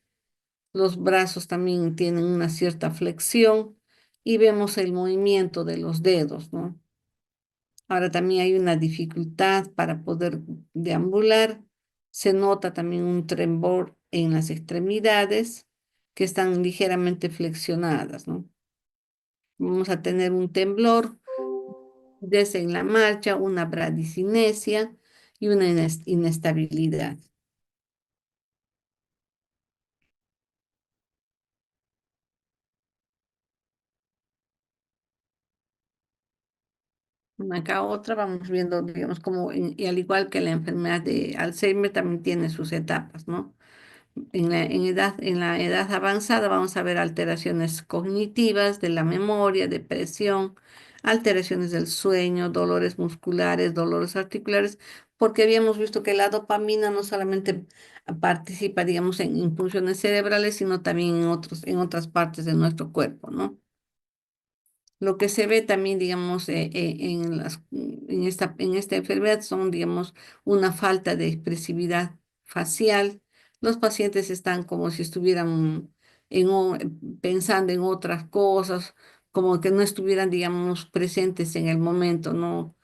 los brazos también tienen una cierta flexión y vemos el movimiento de los dedos, ¿no? Ahora también hay una dificultad para poder deambular. Se nota también un tremor en las extremidades que están ligeramente flexionadas, ¿no? Vamos a tener un temblor desde en la marcha, una bradicinesia y una inestabilidad. Acá otra vamos viendo, digamos, como, y al igual que la enfermedad de Alzheimer también tiene sus etapas, ¿no? En la edad avanzada vamos a ver alteraciones cognitivas de la memoria, depresión, alteraciones del sueño, dolores musculares, dolores articulares, porque habíamos visto que la dopamina no solamente participa, digamos, en funciones cerebrales, sino también en otras partes de nuestro cuerpo, ¿no? Lo que se ve también, digamos, en esta enfermedad son, digamos, una falta de expresividad facial. Los pacientes están como si estuvieran pensando en otras cosas, como que no estuvieran, digamos, presentes en el momento, ¿no?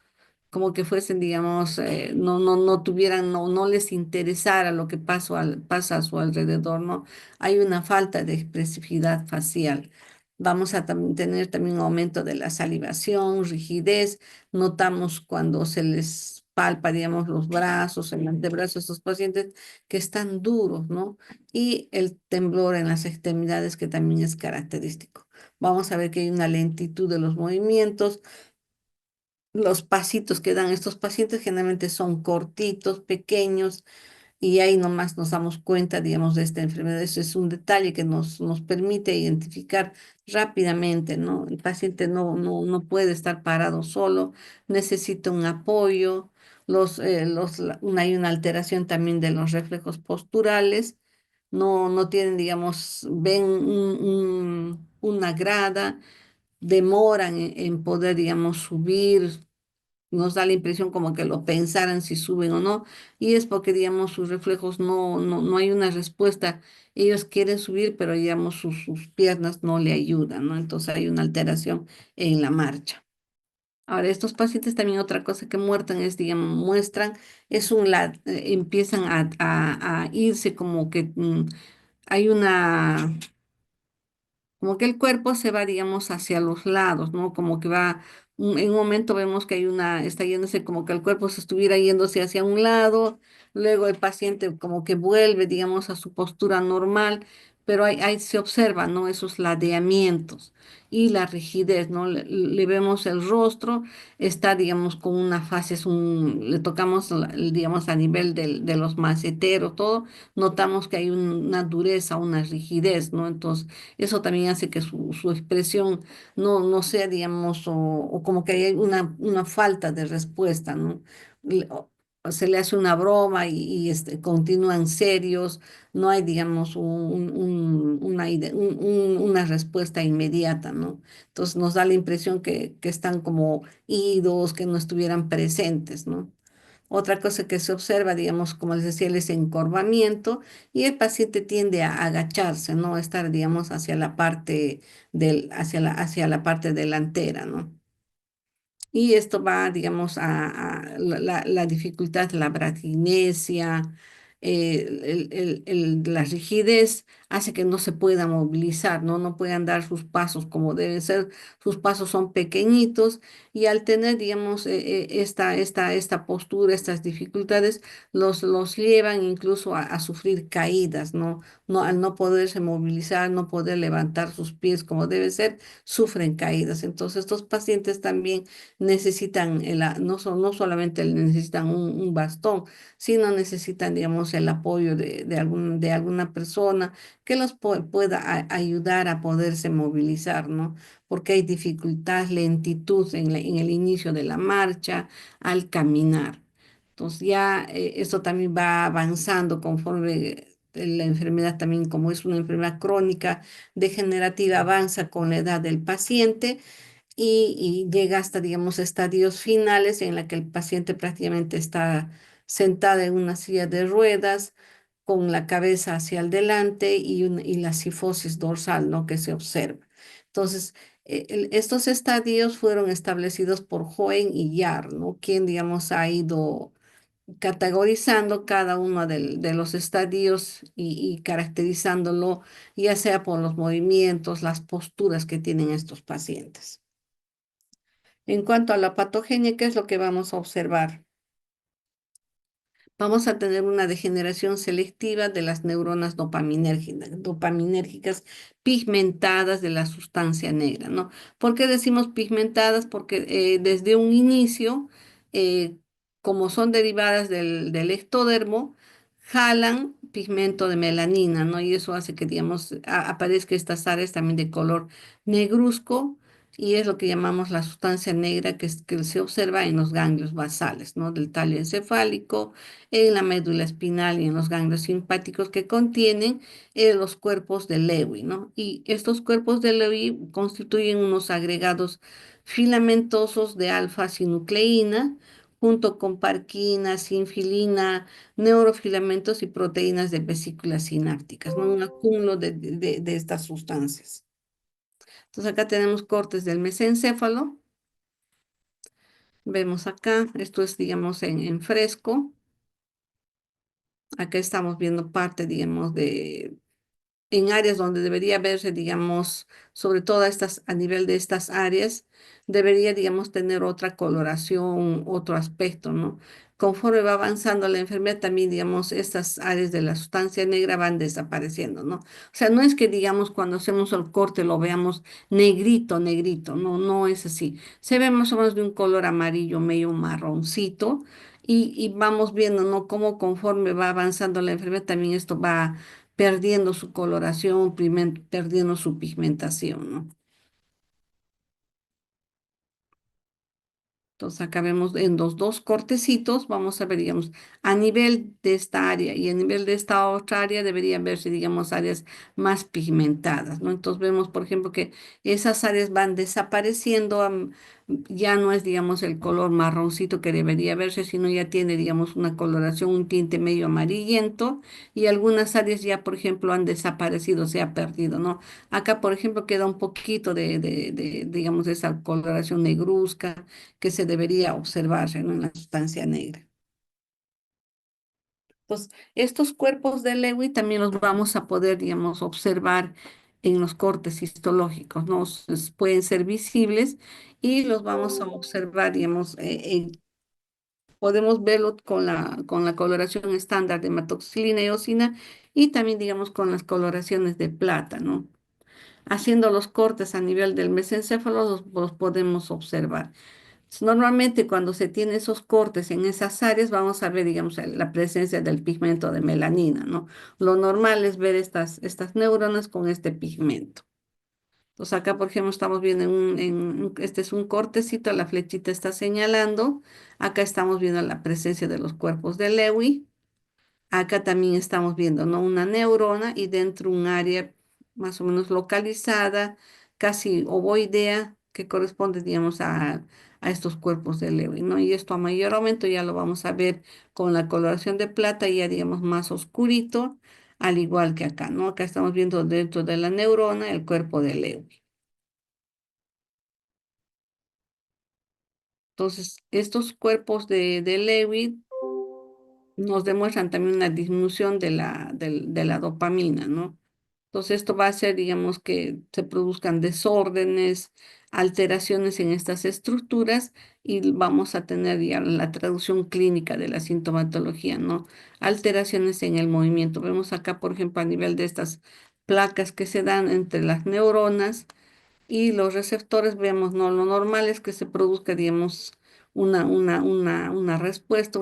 como que fuesen, digamos, no tuvieran, no les interesara lo que pasa a su alrededor, ¿no? Hay una falta de expresividad facial. Vamos a tener también un aumento de la salivación, rigidez. Notamos cuando se les palpa, digamos, los brazos, el antebrazo de estos pacientes que están duros, ¿no? Y el temblor en las extremidades que también es característico. Vamos a ver que hay una lentitud de los movimientos. Los pasitos que dan estos pacientes generalmente son cortitos, pequeños, y ahí nomás nos damos cuenta, digamos, de esta enfermedad. Eso es un detalle que nos permite identificar rápidamente, ¿no? El paciente no puede estar parado solo, necesita un apoyo. Hay una alteración también de los reflejos posturales. No tienen, digamos, ven una grada, demoran en poder, digamos, subir, nos da la impresión como que lo pensaran si suben o no, y es porque, digamos, sus reflejos no hay una respuesta. Ellos quieren subir, pero, digamos, sus piernas no le ayudan, ¿no? Entonces hay una alteración en la marcha. Ahora, estos pacientes también otra cosa que muestran es, digamos, empiezan a irse como que hay una como que el cuerpo se va, digamos, hacia los lados, ¿no? Como que va, en un momento vemos que está yéndose como que el cuerpo se estuviera yéndose hacia un lado, luego el paciente como que vuelve, digamos, a su postura normal, pero ahí se observan, ¿no? Esos ladeamientos y la rigidez, ¿no? Le vemos el rostro, está, digamos, con una fase, le tocamos, digamos, a nivel de los maceteros, todo, notamos que hay una dureza, una rigidez, ¿no? Entonces, eso también hace que su expresión no sea, digamos, o como que hay una falta de respuesta, ¿no? O se le hace una broma continúan serios, no hay, digamos, una respuesta inmediata, ¿no? Entonces nos da la impresión que están como idos, que no estuvieran presentes, ¿no? Otra cosa que se observa, digamos, como les decía, es encorvamiento y el paciente tiende a agacharse, ¿no? Estar, digamos, hacia la parte delantera, ¿no? Y esto va, digamos, a la dificultad, la braquinesia, la rigidez hace que no se pueda movilizar, ¿no? No puedan dar sus pasos como deben ser. Sus pasos son pequeñitos y al tener, digamos, esta postura, estas dificultades, los llevan incluso a sufrir caídas, ¿no? Al no poderse movilizar, no poder levantar sus pies como debe ser, sufren caídas. Entonces, estos pacientes también necesitan, no solamente necesitan un bastón, sino necesitan, digamos, el apoyo de alguna persona que los pueda ayudar a poderse movilizar, ¿no? Porque hay dificultad, lentitud en el inicio de la marcha, al caminar. Entonces ya esto también va avanzando conforme la enfermedad también, como es una enfermedad crónica degenerativa, avanza con la edad del paciente y llega hasta, digamos, estadios finales en la que el paciente prácticamente está sentada en una silla de ruedas con la cabeza hacia el delante y la cifosis dorsal, ¿no? Que se observa. Entonces, estos estadios fueron establecidos por Hohen y Yahr, ¿no? Quien, digamos, ha ido categorizando cada uno de los estadios y caracterizándolo, ya sea por los movimientos, las posturas que tienen estos pacientes. En cuanto a la patogenia, ¿qué es lo que vamos a observar? Vamos a tener una degeneración selectiva de las neuronas dopaminérgicas pigmentadas de la sustancia negra, ¿no? ¿Por qué decimos pigmentadas? Porque desde un inicio, eh, como son derivadas del ectodermo, jalan pigmento de melanina, ¿no? Y eso hace que, digamos, aparezca estas áreas también de color negruzco y es lo que llamamos la sustancia negra que se observa en los ganglios basales, ¿no? Del tallo encefálico, en la médula espinal y en los ganglios simpáticos que contienen los cuerpos de Lewy, ¿no? Y estos cuerpos de Lewy constituyen unos agregados filamentosos de alfa-sinucleína, junto con parquina, sinfilina, neurofilamentos y proteínas de vesículas sinápticas, ¿no? Un acúmulo de estas sustancias. Entonces acá tenemos cortes del mesencéfalo Vemos acá, esto es, digamos, en fresco. Acá estamos viendo parte, digamos, de en áreas donde debería verse, digamos, sobre todo a nivel de estas áreas, debería, digamos, tener otra coloración, otro aspecto, ¿no? Conforme va avanzando la enfermedad, también, digamos, estas áreas de la sustancia negra van desapareciendo, ¿no? O sea, no es que, digamos, cuando hacemos el corte lo veamos negrito, negrito, no, no es así. Se ve más o menos de un color amarillo, medio marroncito. Y vamos viendo, ¿no? Cómo conforme va avanzando la enfermedad, también esto va perdiendo su coloración, perdiendo su pigmentación, ¿no? Entonces acá vemos en los dos cortecitos, vamos a ver, digamos, a nivel de esta área y a nivel de esta otra área deberían verse, digamos, áreas más pigmentadas, ¿no? Entonces vemos, por ejemplo, que esas áreas van desapareciendo, ya no es, digamos, el color marroncito que debería verse, sino ya tiene, digamos, una coloración, un tinte medio amarillento y algunas áreas ya, por ejemplo, han desaparecido, se ha perdido, ¿no? Acá, por ejemplo, queda un poquito digamos, de esa coloración negruzca que se debería observar, ¿no? En la sustancia negra. Entonces, estos cuerpos de Lewy también los vamos a poder, digamos, observar en los cortes histológicos, ¿no? Pueden ser visibles y los vamos a observar, digamos, podemos verlo con la coloración estándar de hematoxilina y eosina y también, digamos, con las coloraciones de plata, ¿no? Haciendo los cortes a nivel del mesencéfalo los podemos observar. Normalmente cuando se tiene esos cortes en esas áreas vamos a ver, digamos, la presencia del pigmento de melanina, ¿no? Lo normal es ver estas neuronas con este pigmento. Entonces acá, por ejemplo, estamos viendo este es un cortecito, la flechita está señalando. Acá estamos viendo la presencia de los cuerpos de Lewy. Acá también estamos viendo, ¿no? Una neurona y dentro un área más o menos localizada, casi ovoidea, que corresponde, digamos, a estos cuerpos de Lewy, ¿no? Y esto a mayor aumento ya lo vamos a ver con la coloración de plata, ya digamos más oscurito, al igual que acá, ¿no? Acá estamos viendo dentro de la neurona el cuerpo de Lewy. Entonces, estos cuerpos de Lewy nos demuestran también una disminución de la dopamina, ¿no? Entonces esto va a hacer, digamos, que se produzcan desórdenes, alteraciones en estas estructuras y vamos a tener ya la traducción clínica de la sintomatología, ¿no? Alteraciones en el movimiento. Vemos acá, por ejemplo, a nivel de estas placas que se dan entre las neuronas y los receptores, vemos, ¿no? Lo normal es que se produzca, digamos, una respuesta,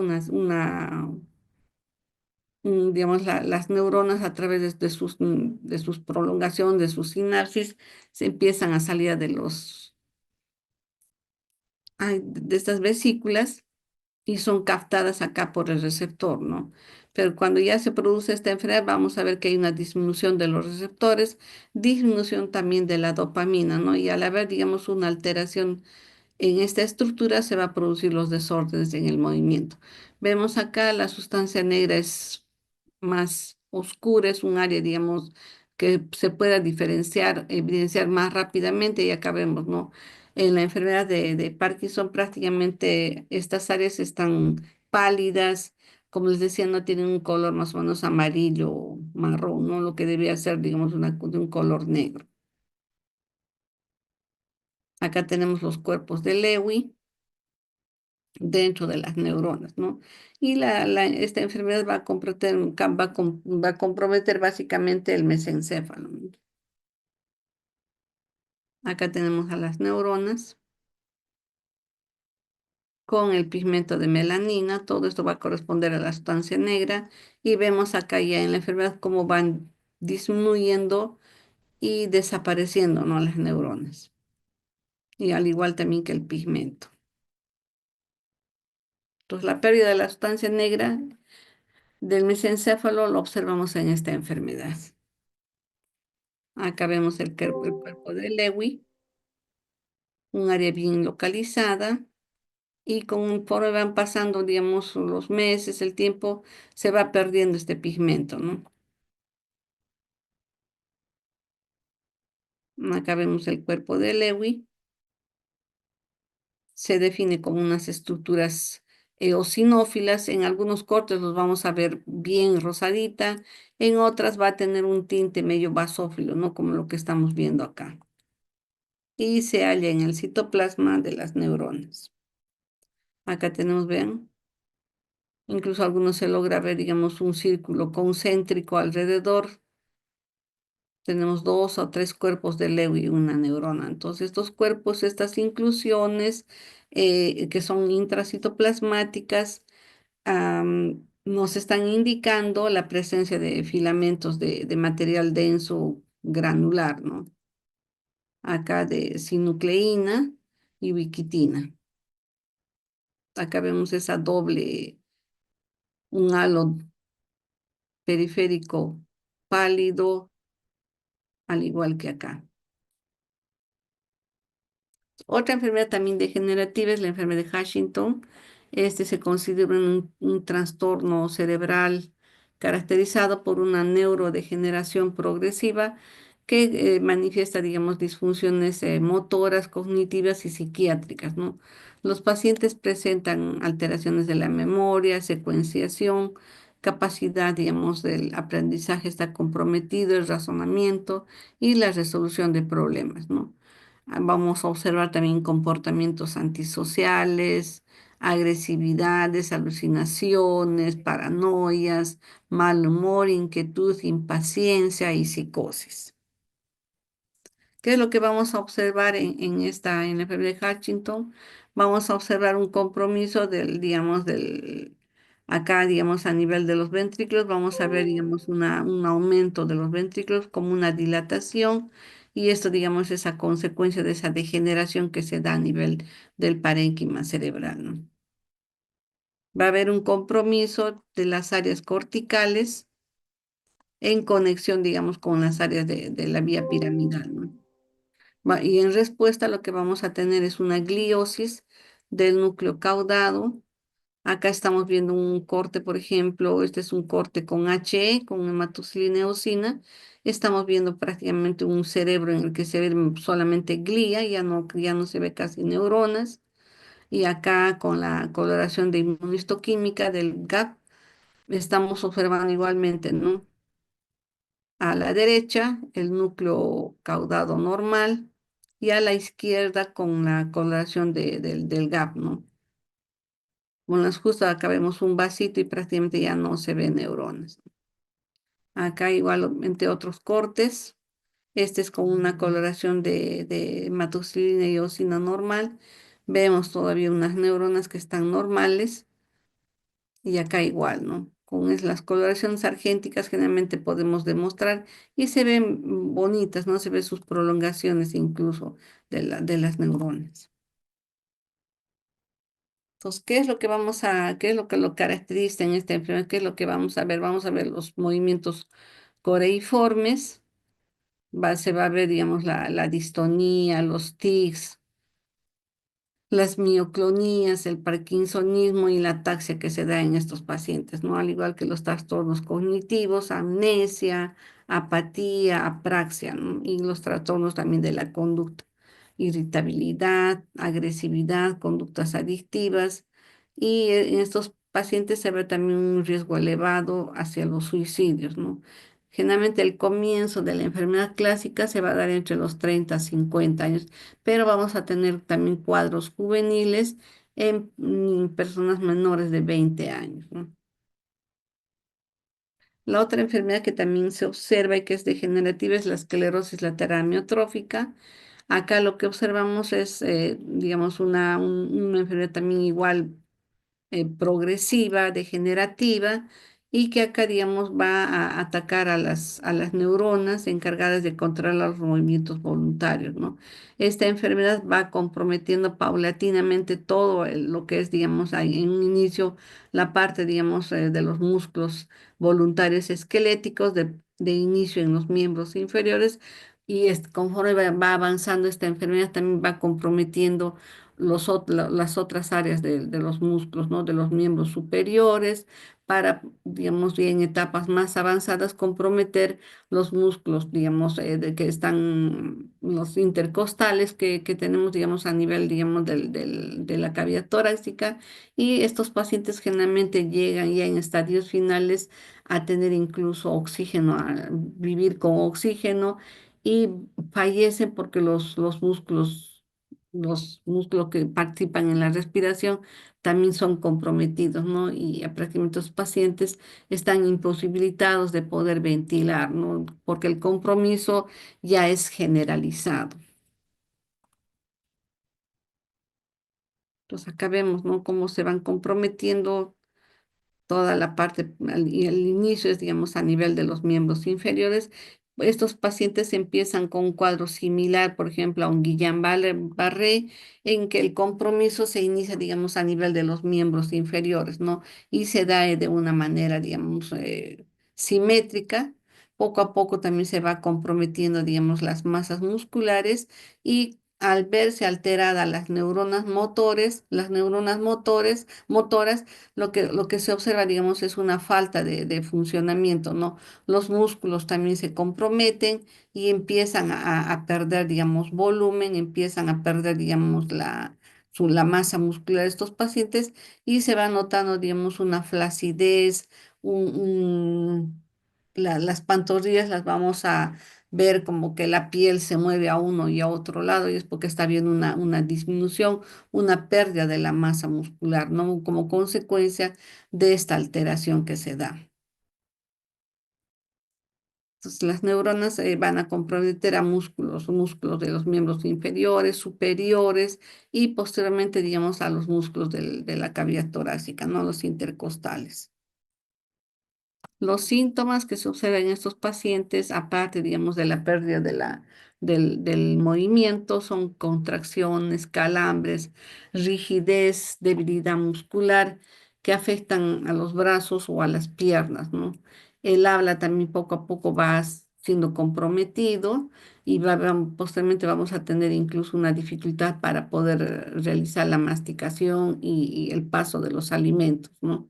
digamos, las neuronas a través de sus prolongación, de sus sinapsis, se empiezan a salir de estas vesículas y son captadas acá por el receptor, ¿no? Pero cuando ya se produce esta enfermedad, vamos a ver que hay una disminución de los receptores, disminución también de la dopamina, ¿no? Y al haber, digamos, una alteración en esta estructura se va a producir los desórdenes en el movimiento. Vemos acá la sustancia negra es más oscura, es un área, digamos, que se pueda diferenciar, evidenciar más rápidamente y acá vemos, ¿no? En la enfermedad de Parkinson prácticamente estas áreas están pálidas, como les decía, no tienen un color más o menos amarillo o marrón, ¿no? Lo que debería ser, digamos, de un color negro. Acá tenemos los cuerpos de Lewy dentro de las neuronas, ¿no? Y esta enfermedad va a va a comprometer básicamente el mesencéfalo, ¿no? Acá tenemos a las neuronas con el pigmento de melanina, todo esto va a corresponder a la sustancia negra y vemos acá ya en la enfermedad cómo van disminuyendo y desapareciendo, ¿no? Las neuronas, y al igual también que el pigmento. Entonces, la pérdida de la sustancia negra del mesencéfalo lo observamos en esta enfermedad. Acá vemos el cuerpo de Lewy, un área bien localizada y conforme van pasando, digamos, los meses, el tiempo, se va perdiendo este pigmento, ¿no? Acá vemos el cuerpo de Lewy, se define como unas estructuras eosinófilas. En algunos cortes los vamos a ver bien rosadita, en otras va a tener un tinte medio basófilo, ¿no? Como lo que estamos viendo acá. Y se halla en el citoplasma de las neuronas. Acá tenemos, vean, incluso algunos se logra ver, digamos, un círculo concéntrico alrededor. Tenemos dos o tres cuerpos de Leo y una neurona. Entonces, estos cuerpos, estas inclusiones que son intracitoplasmáticas, nos están indicando la presencia de filamentos de material denso granular, ¿no? Acá de sinucleína y ubiquitina. Acá vemos esa doble, un halo periférico pálido, al igual que acá. Otra enfermedad también degenerativa es la enfermedad de Huntington. Este se considera un trastorno cerebral caracterizado por una neurodegeneración progresiva que manifiesta, digamos, disfunciones motoras, cognitivas y psiquiátricas, ¿no? Los pacientes presentan alteraciones de la memoria, secuenciación, capacidad, digamos, del aprendizaje está comprometido, el razonamiento y la resolución de problemas, ¿no? Vamos a observar también comportamientos antisociales, agresividades, alucinaciones, paranoias, mal humor, inquietud, impaciencia y psicosis. ¿Qué es lo que vamos a observar en la enfermedad de Huntington? Vamos a observar un compromiso acá, digamos, a nivel de los ventrículos, vamos a ver, digamos, un aumento de los ventrículos como una dilatación, y esto, digamos, es a consecuencia de esa degeneración que se da a nivel del parénquima cerebral, ¿no? Va a haber un compromiso de las áreas corticales en conexión, digamos, con las áreas de la vía piramidal, ¿no? Y en respuesta lo que vamos a tener es una gliosis del núcleo caudado. Acá estamos viendo un corte, por ejemplo, este es un corte con HE, con hematoxilina eosina. Estamos viendo prácticamente un cerebro en el que se ve solamente glía, ya no se ve casi neuronas. Y acá con la coloración de inmunistoquímica del GAP, estamos observando igualmente, ¿no? A la derecha, el núcleo caudado normal y a la izquierda con la coloración del gap, ¿no? Bueno, justo acá vemos un vasito y prácticamente ya no se ven neuronas. Acá igualmente otros cortes. Este es con una coloración de hematoxilina y eosina normal. Vemos todavía unas neuronas que están normales. Y acá igual, ¿no? Con las coloraciones argénticas generalmente podemos demostrar y se ven bonitas, ¿no? Se ven sus prolongaciones incluso de las neuronas. Entonces, ¿qué es lo que qué es lo que lo caracteriza en esta enfermedad? ¿Qué es lo que vamos a ver? Vamos a ver los movimientos coreiformes, se va a ver, digamos, la distonía, los tics, las mioclonías, el parkinsonismo y la ataxia que se da en estos pacientes, ¿no? Al igual que los trastornos cognitivos, amnesia, apatía, apraxia, ¿no? Y los trastornos también de la conducta, irritabilidad, agresividad, conductas adictivas. Y en estos pacientes se ve también un riesgo elevado hacia los suicidios, ¿no? Generalmente el comienzo de la enfermedad clásica se va a dar entre los 30 a 50 años, pero vamos a tener también cuadros juveniles en personas menores de 20 años, ¿no? La otra enfermedad que también se observa y que es degenerativa es la esclerosis lateral amiotrófica. Acá lo que observamos es, digamos, una enfermedad también igual progresiva, degenerativa, y que acá, digamos, va a atacar a a las neuronas encargadas de controlar los movimientos voluntarios, ¿no? Esta enfermedad va comprometiendo paulatinamente todo lo que es, digamos, ahí en un inicio la parte, digamos, de los músculos voluntarios esqueléticos de inicio en los miembros inferiores. Y conforme va avanzando esta enfermedad, también va comprometiendo las otras áreas de los músculos, ¿no? De los miembros superiores, para, digamos, ya en etapas más avanzadas, comprometer los músculos, digamos, que están los intercostales que tenemos, digamos, a nivel, digamos, de la cavidad torácica. Y estos pacientes generalmente llegan ya en estadios finales a tener incluso oxígeno, a vivir con oxígeno y fallecen porque los músculos que participan en la respiración también son comprometidos, ¿no? Y prácticamente los pacientes están imposibilitados de poder ventilar, ¿no? Porque el compromiso ya es generalizado. Entonces acá vemos, ¿no? Cómo se van comprometiendo toda la parte y el inicio es, digamos, a nivel de los miembros inferiores. Estos pacientes empiezan con un cuadro similar, por ejemplo, a un Guillain-Barré, en que el compromiso se inicia, digamos, a nivel de los miembros inferiores, ¿no? Y se da de una manera, digamos, simétrica. Poco a poco también se va comprometiendo, digamos, las masas musculares y al verse alteradas las neuronas motoras, lo que se observa, digamos, es una falta de funcionamiento, ¿no? Los músculos también se comprometen y empiezan a perder, digamos, volumen, empiezan a perder, digamos, la masa muscular de estos pacientes y se va notando, digamos, una flacidez, un, las pantorrillas las vamos a ver como que la piel se mueve a uno y a otro lado y es porque está habiendo una disminución, una pérdida de la masa muscular, ¿no? Como consecuencia de esta alteración que se da. Entonces, las neuronas van a comprometer a músculos de los miembros inferiores, superiores y posteriormente, digamos, a los músculos de la cavidad torácica, ¿no? Los intercostales. Los síntomas que se observan en estos pacientes, aparte, digamos, de la pérdida del movimiento, son contracciones, calambres, rigidez, debilidad muscular que afectan a los brazos o a las piernas, ¿no? El habla también poco a poco va siendo comprometido y posteriormente vamos a tener incluso una dificultad para poder realizar la masticación y el paso de los alimentos, ¿no?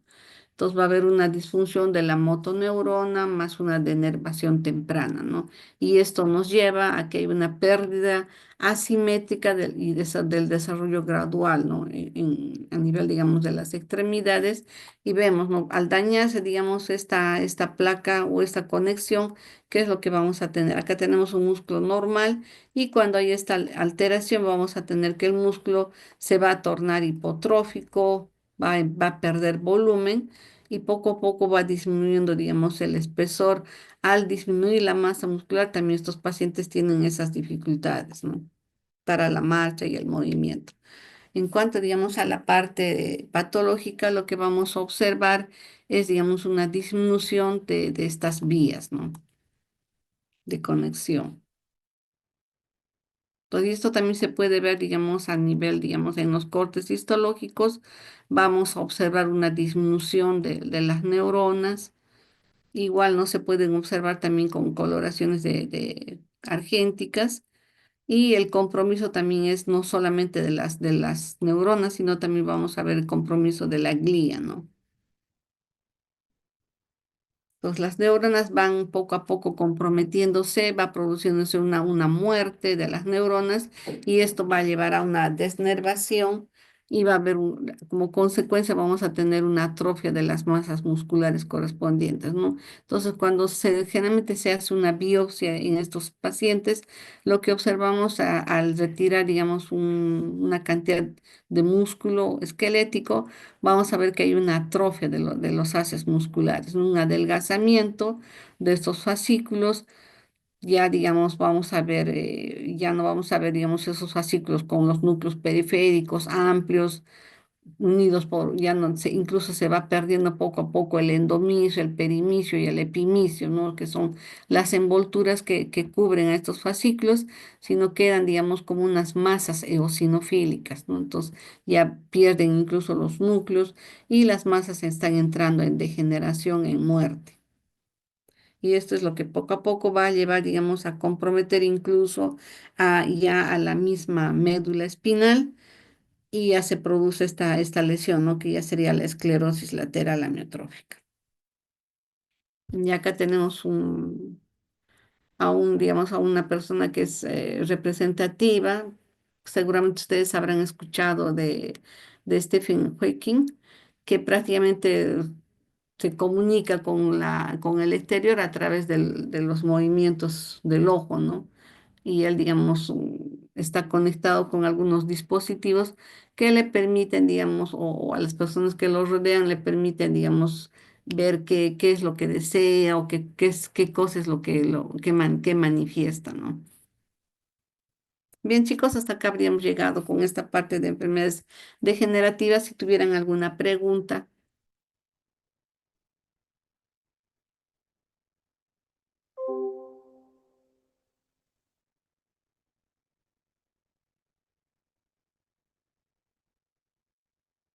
Entonces va a haber una disfunción de la motoneurona más una denervación temprana, ¿no? Y esto nos lleva a que hay una pérdida asimétrica del desarrollo gradual, ¿no? A nivel, digamos, de las extremidades. Y vemos, ¿no? Al dañarse, digamos, esta placa o esta conexión, ¿qué es lo que vamos a tener? Acá tenemos un músculo normal y cuando hay esta alteración vamos a tener que el músculo se va a tornar hipotrófico, va a perder volumen y poco a poco va disminuyendo, digamos, el espesor. Al disminuir la masa muscular, también estos pacientes tienen esas dificultades, ¿no? Para la marcha y el movimiento. En cuanto, digamos, a la parte patológica, lo que vamos a observar es, digamos, una disminución de estas vías, ¿no? De conexión. Todo esto también se puede ver, digamos, a nivel, digamos, en los cortes histológicos, vamos a observar una disminución de las neuronas. Igual no se pueden observar también con coloraciones de argénticas y el compromiso también es no solamente de las neuronas, sino también vamos a ver el compromiso de la glía, ¿no? Entonces, las neuronas van poco a poco comprometiéndose, va produciéndose una muerte de las neuronas y esto va a llevar a una desnervación y va a haber, como consecuencia, vamos a tener una atrofia de las masas musculares correspondientes, ¿no? Entonces, cuando generalmente se hace una biopsia en estos pacientes, lo que observamos al retirar, digamos, una cantidad de músculo esquelético, vamos a ver que hay una atrofia de los haces musculares, ¿no? Un adelgazamiento de estos fascículos. Ya, digamos, vamos a ver, ya no vamos a ver, digamos, esos fascículos con los núcleos periféricos amplios, unidos ya no se, incluso se va perdiendo poco a poco el endomisio, el perimisio y el epimicio, ¿no? Que son las envolturas que cubren a estos fascículos, sino quedan, digamos, como unas masas eosinofílicas, ¿no? Entonces ya pierden incluso los núcleos y las masas están entrando en degeneración, en muerte. Y esto es lo que poco a poco va a llevar, digamos, a comprometer incluso ya a la misma médula espinal y ya se produce esta lesión, ¿no? Que ya sería la esclerosis lateral amiotrófica. Y acá tenemos digamos, a una persona que es representativa. Seguramente ustedes habrán escuchado de Stephen Hawking, que prácticamente se comunica con el exterior a través de los movimientos del ojo, ¿no? Y él, digamos, está conectado con algunos dispositivos que le permiten, digamos, o a las personas que lo rodean le permiten, digamos, ver qué es lo que desea o qué cosa es que manifiesta, ¿no? Bien, chicos, hasta acá habríamos llegado con esta parte de enfermedades degenerativas. Si tuvieran alguna pregunta,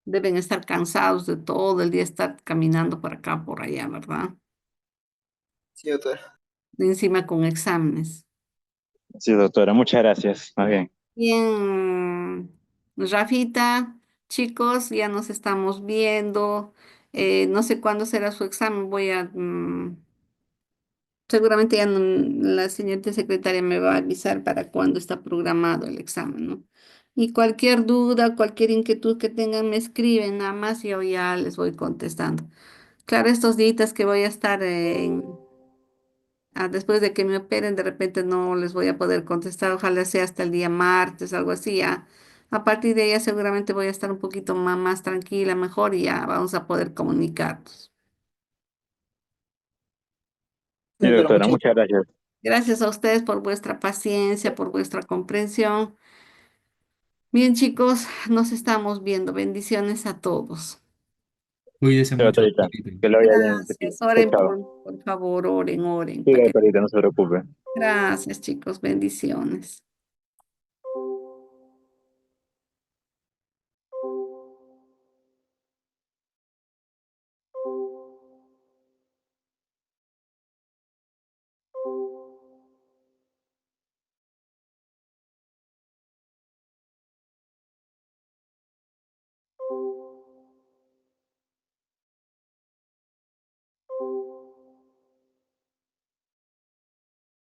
deben estar cansados de todo el día estar caminando por acá, por allá, ¿verdad? Sí, doctora. Encima con exámenes. Sí, doctora, muchas gracias. Más bien. Bien, Rafita, chicos, ya nos estamos viendo. No sé cuándo será su examen. Seguramente ya la señorita secretaria me va a avisar para cuándo está programado el examen, ¿no? Y cualquier duda, cualquier inquietud que tengan, me escriben, nada más y yo ya les voy contestando. Claro, estos días que voy a estar después de que me operen, de repente no les voy a poder contestar, ojalá sea hasta el día martes, algo así, ya. A partir de ella seguramente voy a estar un poquito más tranquila, mejor y ya vamos a poder comunicarnos. Sí, Sí, doctora, doctora, muchas muchas gracias. Gracias a ustedes por vuestra paciencia, por vuestra comprensión. Bien, chicos, nos estamos viendo. Bendiciones a todos. Cuídese Sí, mucho, doctorita, doctorita. que lo vaya bien. Gracias. Chao, Oren chao. por favor, oren, Sí, para que... doctorita, no se preocupe. Gracias, chicos. Bendiciones.